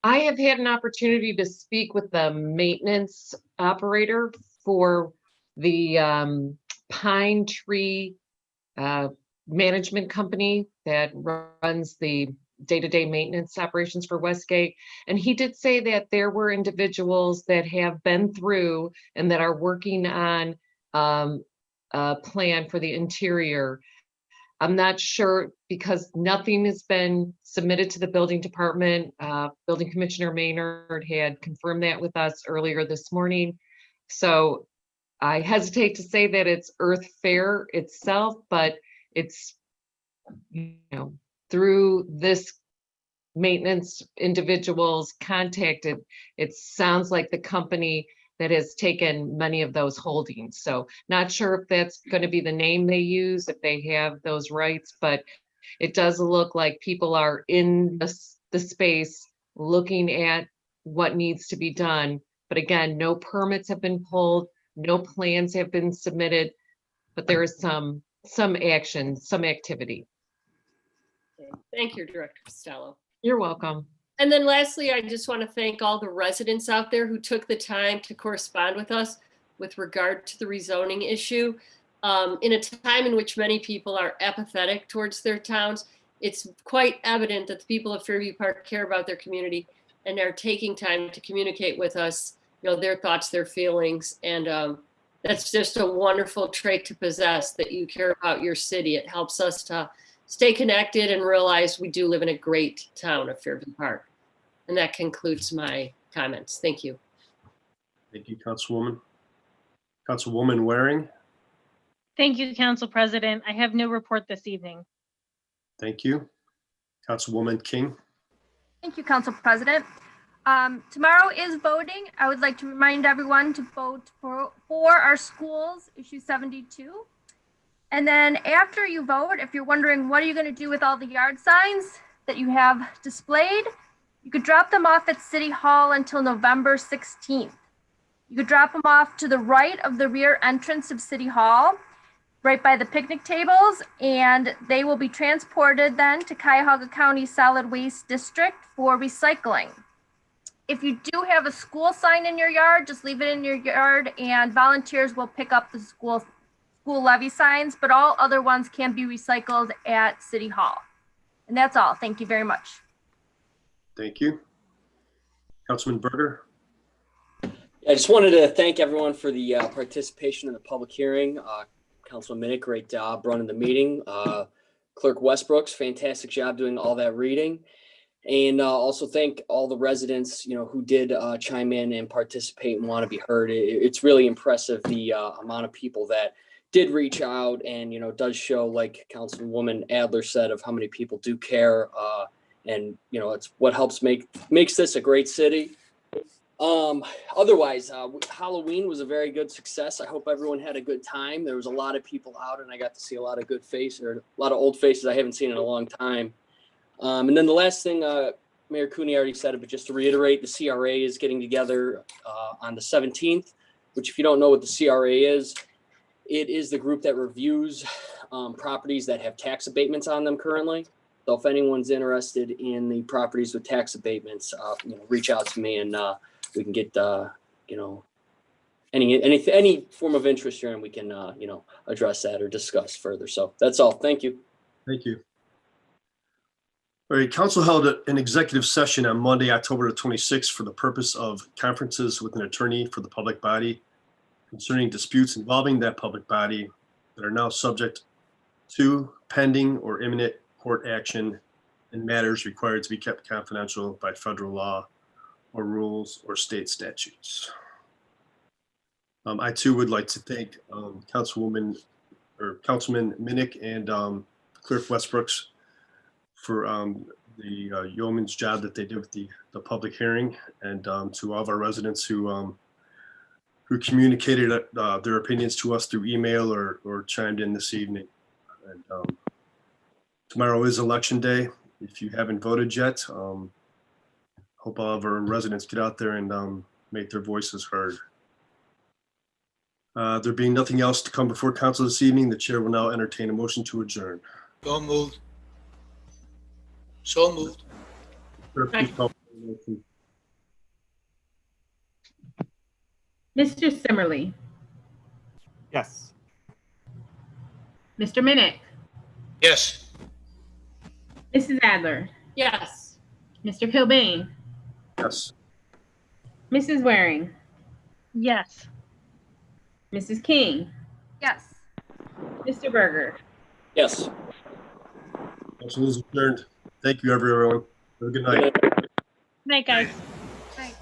I have had an opportunity to speak with the maintenance operator for the Pine Tree management company that runs the day-to-day maintenance operations for Westgate. And he did say that there were individuals that have been through and that are working on a plan for the interior. I'm not sure because nothing has been submitted to the building department. Building Commissioner Maynard had confirmed that with us earlier this morning. So I hesitate to say that it's Earth Fair itself, but it's, you know, through this maintenance individuals contacted, it sounds like the company that has taken many of those holdings. So not sure if that's going to be the name they use, if they have those rights, but it does look like people are in the space looking at what needs to be done. But again, no permits have been pulled, no plans have been submitted, but there is some action, some activity. Okay. Thank you, Director Costello. You're welcome. And then lastly, I just want to thank all the residents out there who took the time to correspond with us with regard to the rezoning issue. In a time in which many people are apathetic towards their towns, it's quite evident that the people of Fairview Park care about their community and are taking time to communicate with us, you know, their thoughts, their feelings. And that's just a wonderful trait to possess, that you care about your city. It helps us to stay connected and realize we do live in a great town of Fairview Park. And that concludes my comments. Thank you. Thank you, Councilwoman. Councilwoman Waring. Thank you, Council President. I have no report this evening. Thank you. Councilwoman King. Thank you, Council President. Tomorrow is voting. I would like to remind everyone to vote for our schools, issue 72. And then after you vote, if you're wondering what are you going to do with all the yard signs that you have displayed, you could drop them off at City Hall until November 16th. You could drop them off to the right of the rear entrance of City Hall, right by the picnic tables, and they will be transported then to Cuyahoga County Solid Waste District for recycling. If you do have a school sign in your yard, just leave it in your yard and volunteers will pick up the school levy signs, but all other ones can be recycled at City Hall. And that's all. Thank you very much. Thank you. Councilman Berger. I just wanted to thank everyone for the participation in the public hearing. Councilman Minnick, great job running the meeting. Clerk Westbrooks, fantastic job doing all that reading. And also thank all the residents, you know, who did chime in and participate and want to be heard. It's really impressive the amount of people that did reach out, and you know, does show, like Councilwoman Adler said, of how many people do care. And you know, it's what helps makes this a great city. Otherwise, Halloween was a very good success. I hope everyone had a good time. There was a lot of people out, and I got to see a lot of good faces, or a lot of old faces I haven't seen in a long time. And then the last thing, Mayor Cooney already said it, but just to reiterate, the CRA is getting together on the 17th, which if you don't know what the CRA is, it is the group that reviews properties that have tax abatements on them currently. So if anyone's interested in the properties with tax abatements, you know, reach out to me and we can get, you know, any form of interest here, and we can, you know, address that or discuss further. So that's all. Thank you. Thank you. All right, council held an executive session on Monday, October the 26th for the purpose of conferences with an attorney for the public body concerning disputes involving that public body that are now subject to pending or imminent court action and matters required to be kept confidential by federal law or rules or state statutes. I too would like to thank Councilman Minnick and Clerk Westbrooks for the yeoman's job that they did with the public hearing, and to all of our residents who communicated their opinions to us through email or chimed in this evening. And tomorrow is election day. If you haven't voted yet, hope all of our residents get out there and make their voices heard. There being nothing else to come before council this evening, the chair will now entertain a motion to adjourn. So moved. So moved. Clerk, please call the motion. Mr. Simmerly, Yes. Mr. Minnick, Yes. Mrs. Adler, Yes. Mr. Kilbane, Yes. Mrs. Waring, Yes. Mrs. King, Yes. Mr. Berger. Yes. Motion is adjourned. Thank you, everyone. Have a good night. Good Night, guys. Right.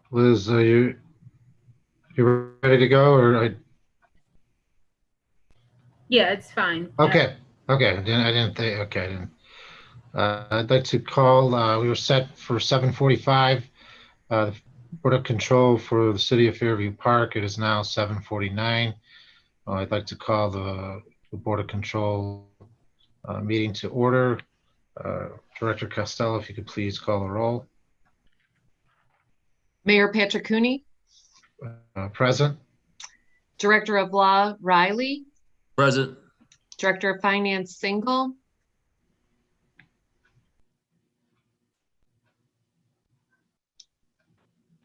Liz, are you ready to go, or Yeah, it's fine. okay, okay, I didn't think, okay, I didn't. I'd like to call, we were set for 7:45, the Board of Control for the City of Fairview Park. It is now 7:49. I'd like to call the Board of Control meeting to order. Director Costello, if you could please call the roll. Mayor Patrick Cooney, Present. Director of Law Riley, Present. Director of Finance Single,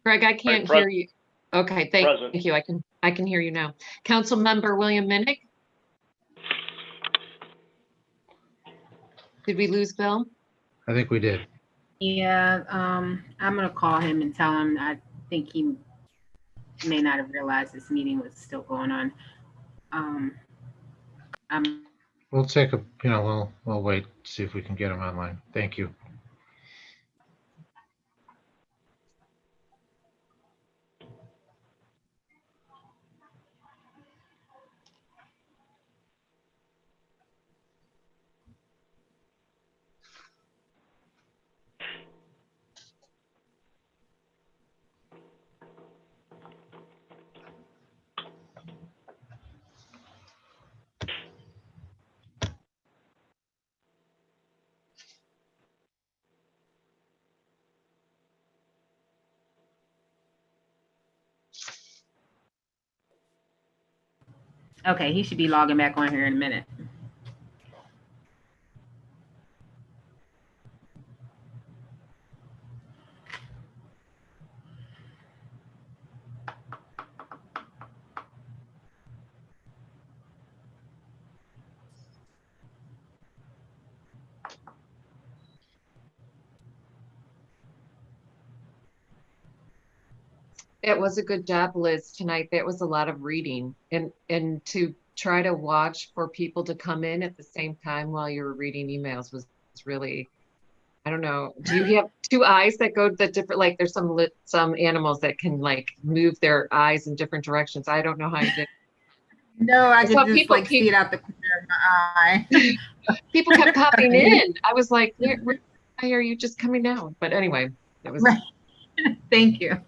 Greg, I can't hear you. Okay, Present. thank you. I can hear you now. Council Member William Minnick. Did we lose Bill? I think we did. Yeah, I'm gonna call him and tell him I think he may not have realized this meeting was still going on. We'll take a, we'll wait, see if we can get him online. Thank you. Okay, he should be logging back on here in a minute. It was a good job, Liz, tonight. That was a lot of reading, and to try to watch for people to come in at the same time while you were reading emails was really, I don't know. Do you have two eyes that go the different, like there's some animals that can like move their eyes in different directions. I don't know how you did. No, I could Well, just people like see it out the corner of my eye. People kept popping in. I was like, why are you just coming down? But anyway, it was, Right. Thank you.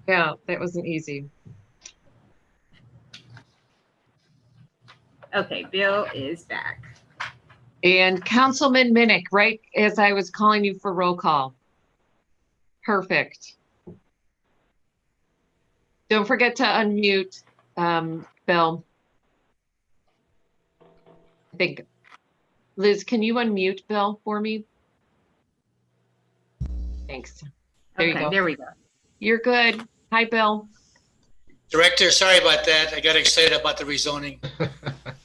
yeah, that wasn't easy. Okay, Bill is back. And Councilman Minnick, right as I was calling you for roll call. Perfect. Don't forget to unmute, Bill. I think, Liz, can you unmute Bill for me? Thanks. There you Okay, go. there we go. You're good. Hi, Bill. Director, sorry about that. I got excited about the rezoning.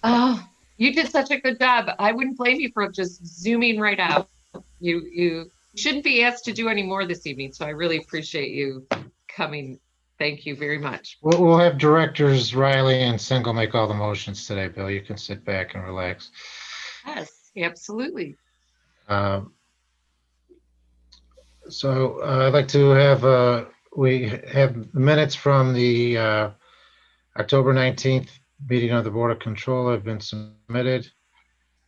Oh, you did such a good job. I wouldn't blame you for just zooming right out. You shouldn't be asked to do any more this evening, so I really appreciate you coming. Thank you very much. We'll have directors Riley and Single make all the motions today, Bill. You can sit back and relax. Yes, absolutely. So I'd like to have, we have minutes from the October 19th meeting of the Board of Control have been submitted.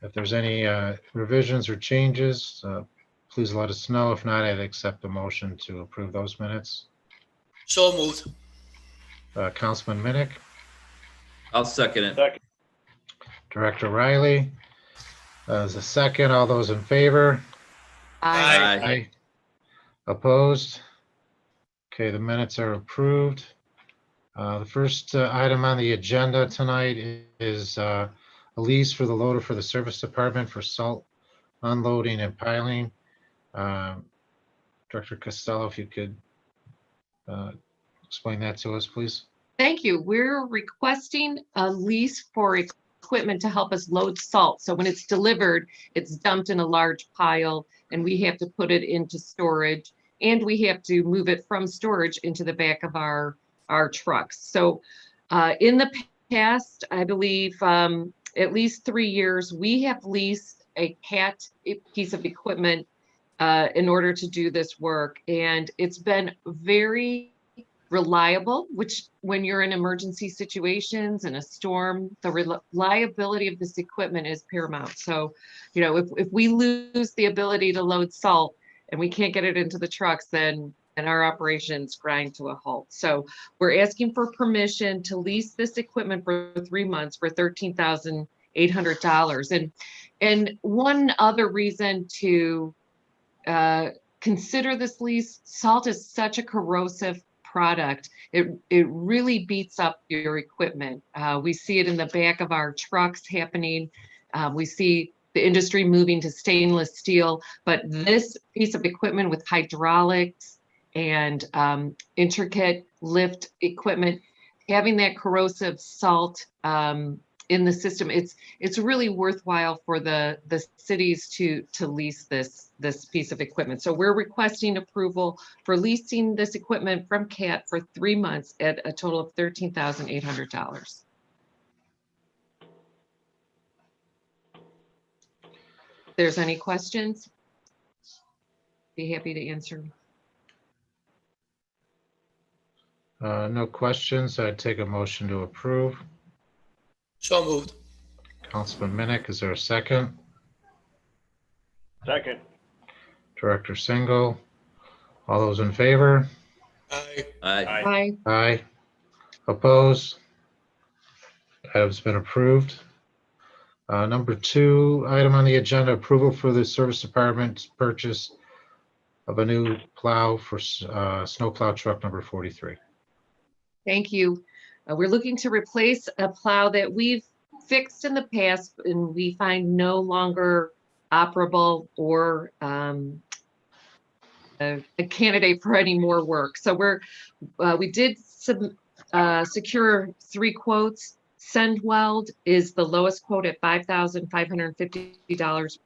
If there's any revisions or changes, please let us know. If not, I'd accept the motion to approve those minutes. So moved. Councilman Minnick, I'll second it. Second. Director Riley. As a second, all those in favor? Aye. Aye. Opposed? Okay, the minutes are approved. The first item on the agenda tonight is a lease for the loader for the service department for salt unloading and piling. Director Costello, if you could explain that to us, please. Thank you. We're requesting a lease for equipment to help us load salt. So when it's delivered, it's dumped in a large pile and we have to put it into storage, and we have to move it from storage into the back of our trucks. So in the past, I believe at least 3 years, we have leased a CAT piece of equipment in order to do this work. And it's been very reliable, which when you're in emergency situations and a storm, the reliability of this equipment is paramount. So, you know, if we lose the ability to load salt and we can't get it into the trucks, then our operations grind to a halt. So we're asking for permission to lease this equipment for 3 months for $13,800. And one other reason to consider this lease, salt is such a corrosive product. It really beats up your equipment. We see it in the back of our trucks happening. We see the industry moving to stainless steel, but this piece of equipment with hydraulics and intricate lift equipment, having that corrosive salt in the system, it's really worthwhile for the cities to lease this piece of equipment. So we're requesting approval for leasing this equipment from CAT for 3 months at a total of $13,800. If there's any questions, be happy to answer. No questions. I'd take a motion to approve. So moved. Councilman Minnick, is there a second? Second. Director Single. All those in favor? Aye. Aye. Aye. Aye. Opposed? Item's been approved. Number 2 item on the agenda, approval for the service department's purchase of a new plow for snow plow truck number 43. Thank you. We're looking to replace a plow that we've fixed in the past and we find no longer operable or a candidate for any more work. So we did secure 3 quotes. Sendweld is the lowest quote at $5,550.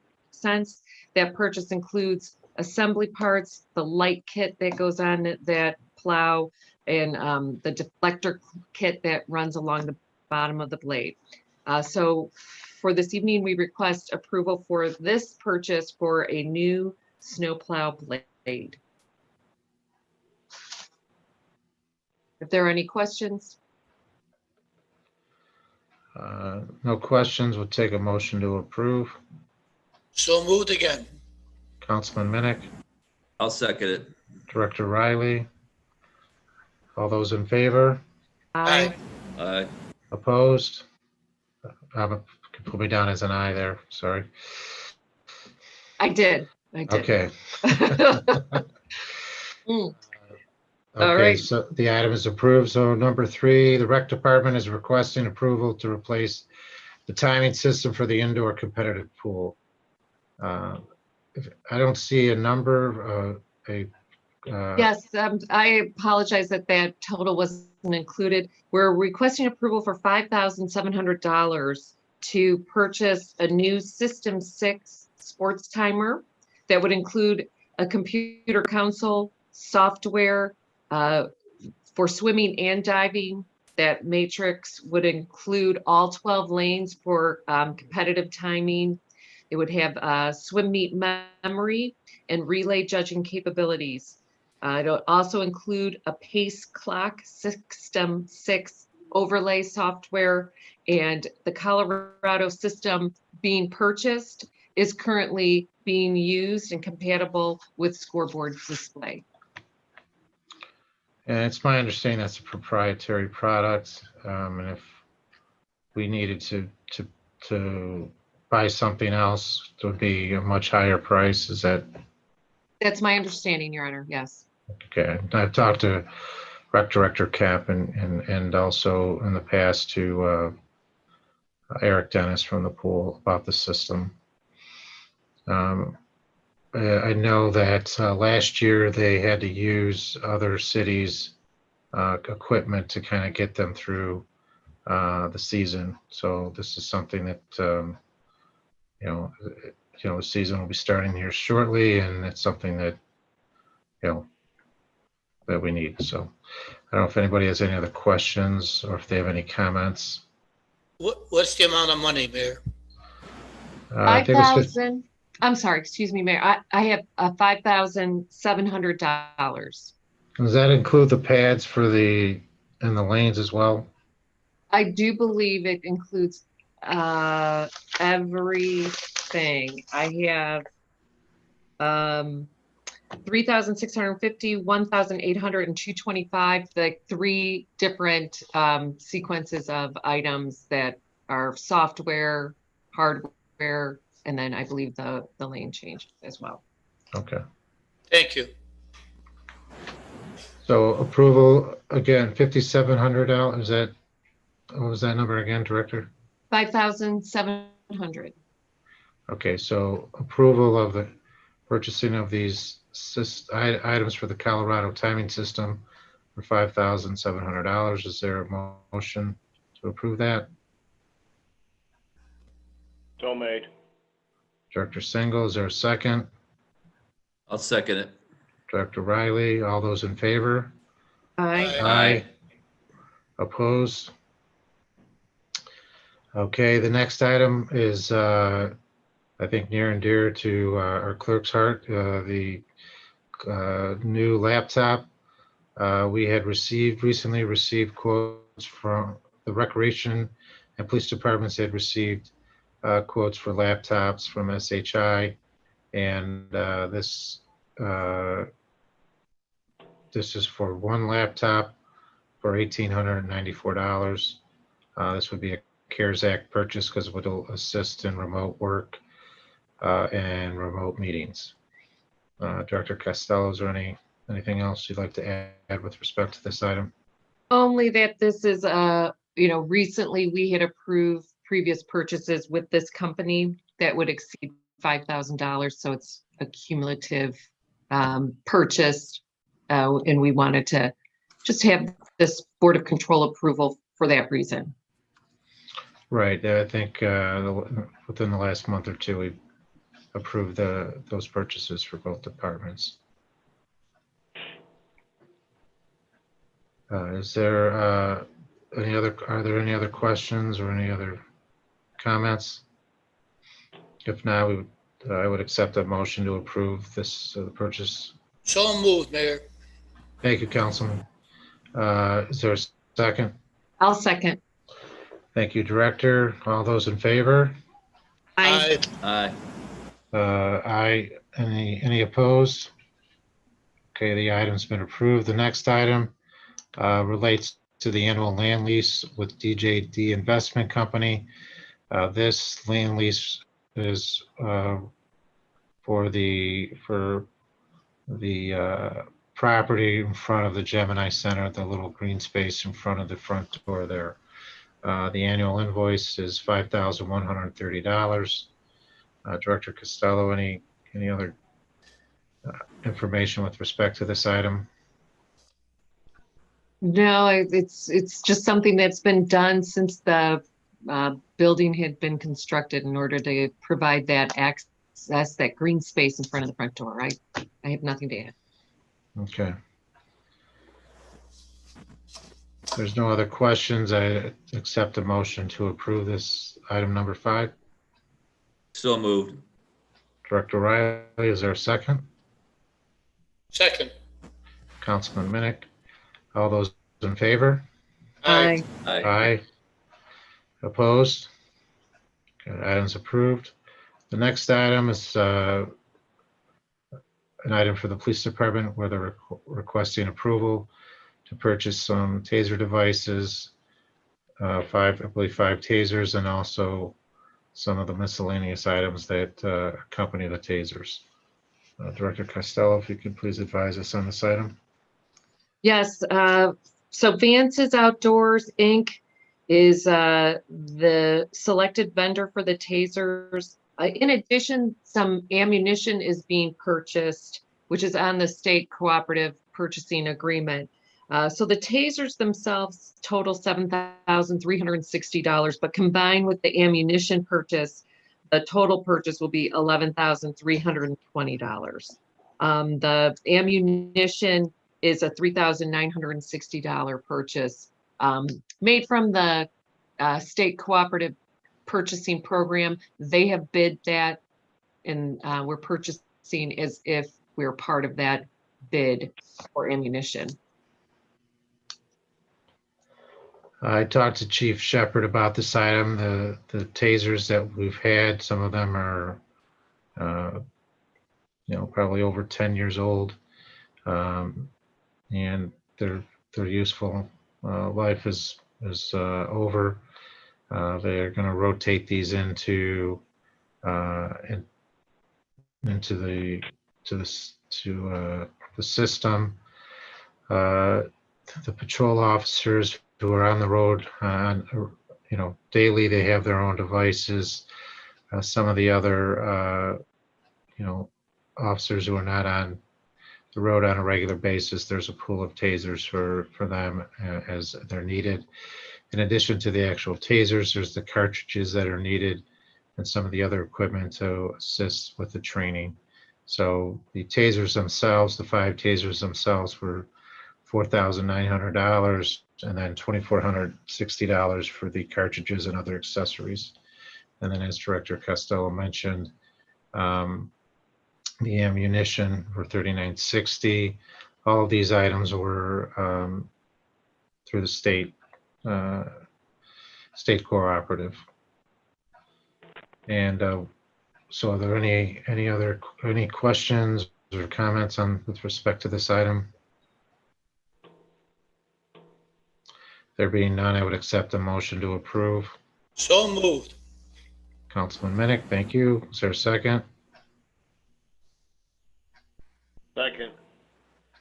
That purchase includes assembly parts, the light kit that goes on that plow, and the deflector kit that runs along the bottom of the blade. So for this evening, we request approval for this purchase for a new snowplow blade. If there are any questions? No questions. We'll take a motion to approve. So moved again. Councilman Minnick, I'll second it. Director Riley. All those in favor? Aye. Aye. Opposed? Put me down as an aye there. Sorry. I did. Okay. Mm. Okay, right. so the item is approved. So number 3, the rec department is requesting approval to replace the timing system for the indoor competitive pool. I don't see a number. Yes, I apologize that total wasn't included. We're requesting approval for $5,700 to purchase a new System 6 sports timer that would include a computer console, software for swimming and diving. That matrix would include all 12 lanes for competitive timing. It would have swim meet memory and relay judging capabilities. It'll also include a pace clock, System 6 overlay software, and the Colorado system being purchased is currently being used and compatible with scoreboard display. And it's my understanding that's a proprietary product. And if we needed to buy something else, it would be a much higher price. Is that That's my understanding, Your Honor. Yes. okay? I've talked to Rec Director Cap and also in the past to Eric Dennis from the pool about the system. I know that last year they had to use other cities' equipment to kind of get them through the season. So this is something that the season will be starting here shortly, and it's something that that we need. So I don't know if anybody has any other questions or if they have any comments. What's the amount of money, Mayor? I think it was 5,000. I'm sorry, excuse me, Mayor. I have $5,700. Does that include the pads for the lanes as well? I do believe it includes everything. I have 3,650, 1,800, and 225, the 3 different sequences of items that are software, hardware, and then I believe the lane change as well. Okay. Thank you. So approval again, $5,700. Is that, what was that number again, Director? 5,700. Okay, so approval of the purchasing of these items for the Colorado timing system for $5,700. Is there a motion to approve that? So made. Director Single, is there a second? I'll second it. Director Riley, all those in favor? Aye. Aye. Opposed? Okay, the next item is, I think, near and dear to our clerk's heart, the new laptop. We had recently received quotes from the Recreation and Police Departments had received quotes for laptops from SHI, and this is for one laptop for $1,894. This would be a CARES Act purchase because it will assist in remote work and remote meetings. Director Costello, is there anything else you'd like to add with respect to this item? Only that this is, recently we had approved previous purchases with this company that would exceed $5,000. So it's a cumulative purchase. And we wanted to just have this Board of Control approval for that reason. Right. I think within the last month or two, we've approved those purchases for both departments. Are there any other questions or any other comments? If not, I would accept a motion to approve this the purchase. So moved, Mayor. Thank you, Councilman. Is there a second? I'll second. Thank you, Director. All those in favor? Aye. Aye. Aye. Any opposed? Okay, the item's been approved. The next item relates to the annual land lease with DJD Investment Company. This land lease is for the property in front of the Gemini Center, the little green space in front of the front door there. The annual invoice is $5,130. Director Costello, any other information with respect to this item? No, it's just something that's been done since the building had been constructed in order to provide that access, that green space in front of the front door, right? I have nothing to add. Okay. If there's no other questions, I accept a motion to approve this item number 5. So moved. Director Riley, is there a second? Second. Councilman Minnick, all those in favor? Aye. Aye. Aye. Opposed? Okay, item's approved. The next item is an item for the police department where they're requesting approval to purchase some taser devices five tasers, and also some of the miscellaneous items that accompany the tasers. Director Costello, if you could please advise us on this item. Yes, so Vance's Outdoors Inc. is the selected vendor for the tasers. In addition, some ammunition is being purchased, which is on the state cooperative purchasing agreement. So the tasers themselves total $7,360, but combined with the ammunition purchase, the total purchase will be $11,320. The ammunition is a $3,960 purchase made from the state cooperative purchasing program. They have bid that, and we're purchasing as if we're part of that bid for ammunition. I talked to Chief Shepherd about this item. The tasers that we've had, some of them are, probably over 10 years old, and they're useful. Life is over. They're going to rotate these into the system. The patrol officers who are on the road, daily, they have their own devices. Some of the other, officers who are not on the road on a regular basis, there's a pool of tasers for them as they're needed. In addition to the actual tasers, there's the cartridges that are needed and some of the other equipment to assist with the training. So the tasers themselves, the 5 tasers themselves, were $4,900, and then $2,460 for the cartridges and other accessories. And then, as Director Costello mentioned, the ammunition were $3,960. All of these items were through the state cooperative. And so, are there any questions or comments with respect to this item? There being none, I would accept a motion to approve. So moved. Councilman Minnick, thank you. Is there a second? Second.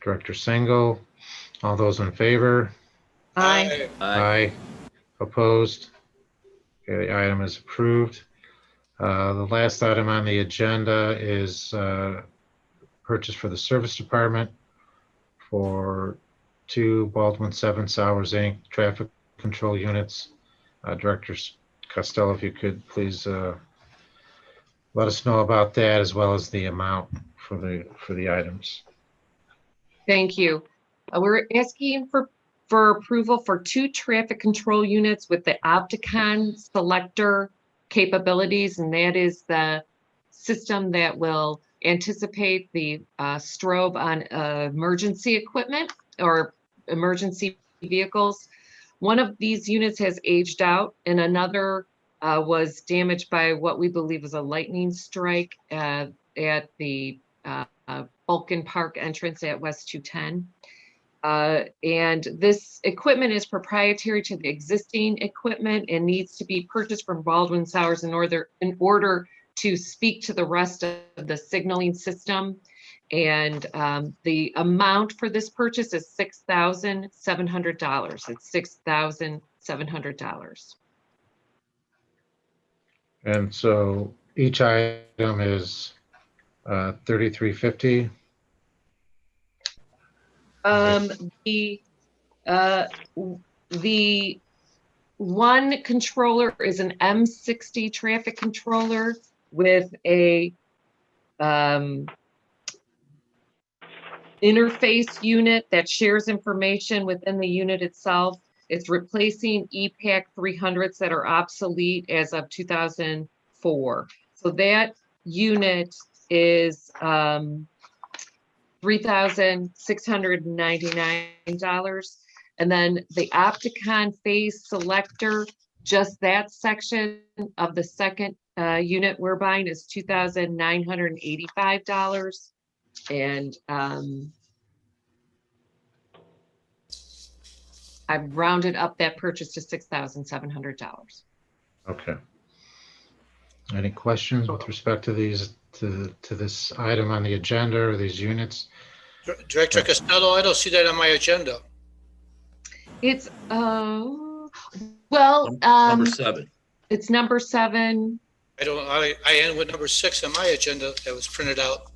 Director Single, all those in favor? Aye. Aye. Opposed? Okay, the item is approved. The last item on the agenda is purchase for the service department for 2 Baldwin 7 Sowers Inc. traffic control units. Director Costello, if you could please let us know about that, as well as the amount for the items. Thank you. We're asking for approval for 2 traffic control units with the Opticon selector capabilities, and that is the system that will anticipate the strobe on emergency equipment or emergency vehicles. One of these units has aged out, and another was damaged by what we believe is a lightning strike at the Vulcan Park entrance at West 210. And this equipment is proprietary to the existing equipment and needs to be purchased from Baldwin Sowers in order to speak to the rest of the signaling system. And the amount for this purchase is $6,700. It's $6,700. And so each item is $3,350. The one controller is an M60 traffic controller with a interface unit that shares information within the unit itself. It's replacing EPAC 300s that are obsolete as of 2004. So that unit is $3,699. And then the Opticon phase selector, just that section of the second unit we're buying is $2,985. And I've rounded up that purchase to $6,700. Okay. Any questions with respect to these, to this item on the agenda or these units? Director Costello, I don't see that on my agenda. It's, well, Number 7. it's number 7. I end with number 6 on my agenda that was printed out.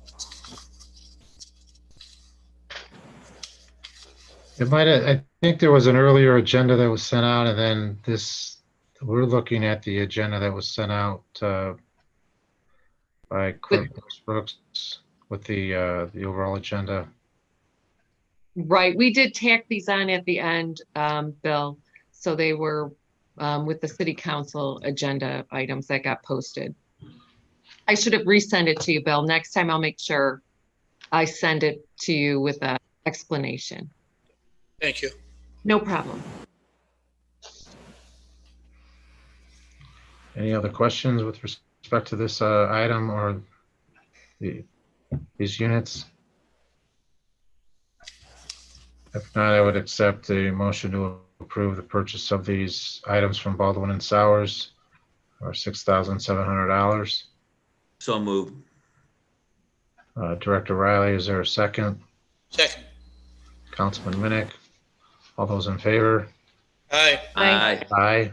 It might have, I think there was an earlier agenda that was sent out, and then this, we're looking at the agenda that was sent out by Clerk Brooks with the overall agenda. Right, we did tack these on at the end, Bill. So they were with the city council agenda items that got posted. I should have resend it to you, Bill. Next time I'll make sure I send it to you with an explanation. Thank you. No problem. Any other questions with respect to this item or these units? If not, I would accept a motion to approve the purchase of these items from Baldwin and Sowers for $6,700. So moved. Director Riley, is there a second? Second. Councilman Minnick, all those in favor? Aye. Aye. Aye.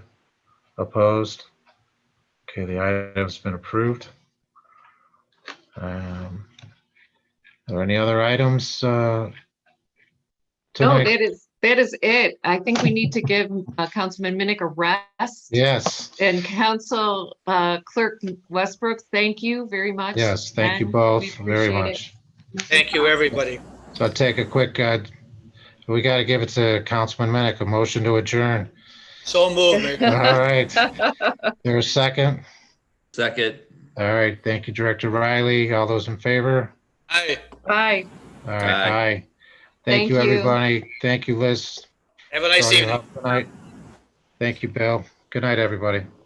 Opposed? Okay, the item's been approved. Are there any other items No, tonight? that is it. I think we need to give Councilman Minnick a rest. Yes, And Council Clerk Westbrook, thank you very much. yes, thank you And both we very appreciate much. Thank you, everybody. So I'll take a quick, we got to give it to Councilman Minnick, a motion to adjourn. So moved, Mayor. All right. There's a second. Second. All right, thank you, Director Riley. All those in favor? Aye. Bye. All right, Aye. aye. Thank you, Thank you. everybody. Thank you, Liz. Have a nice for all your evening. help tonight. Thank you, Bill. Good night, everybody.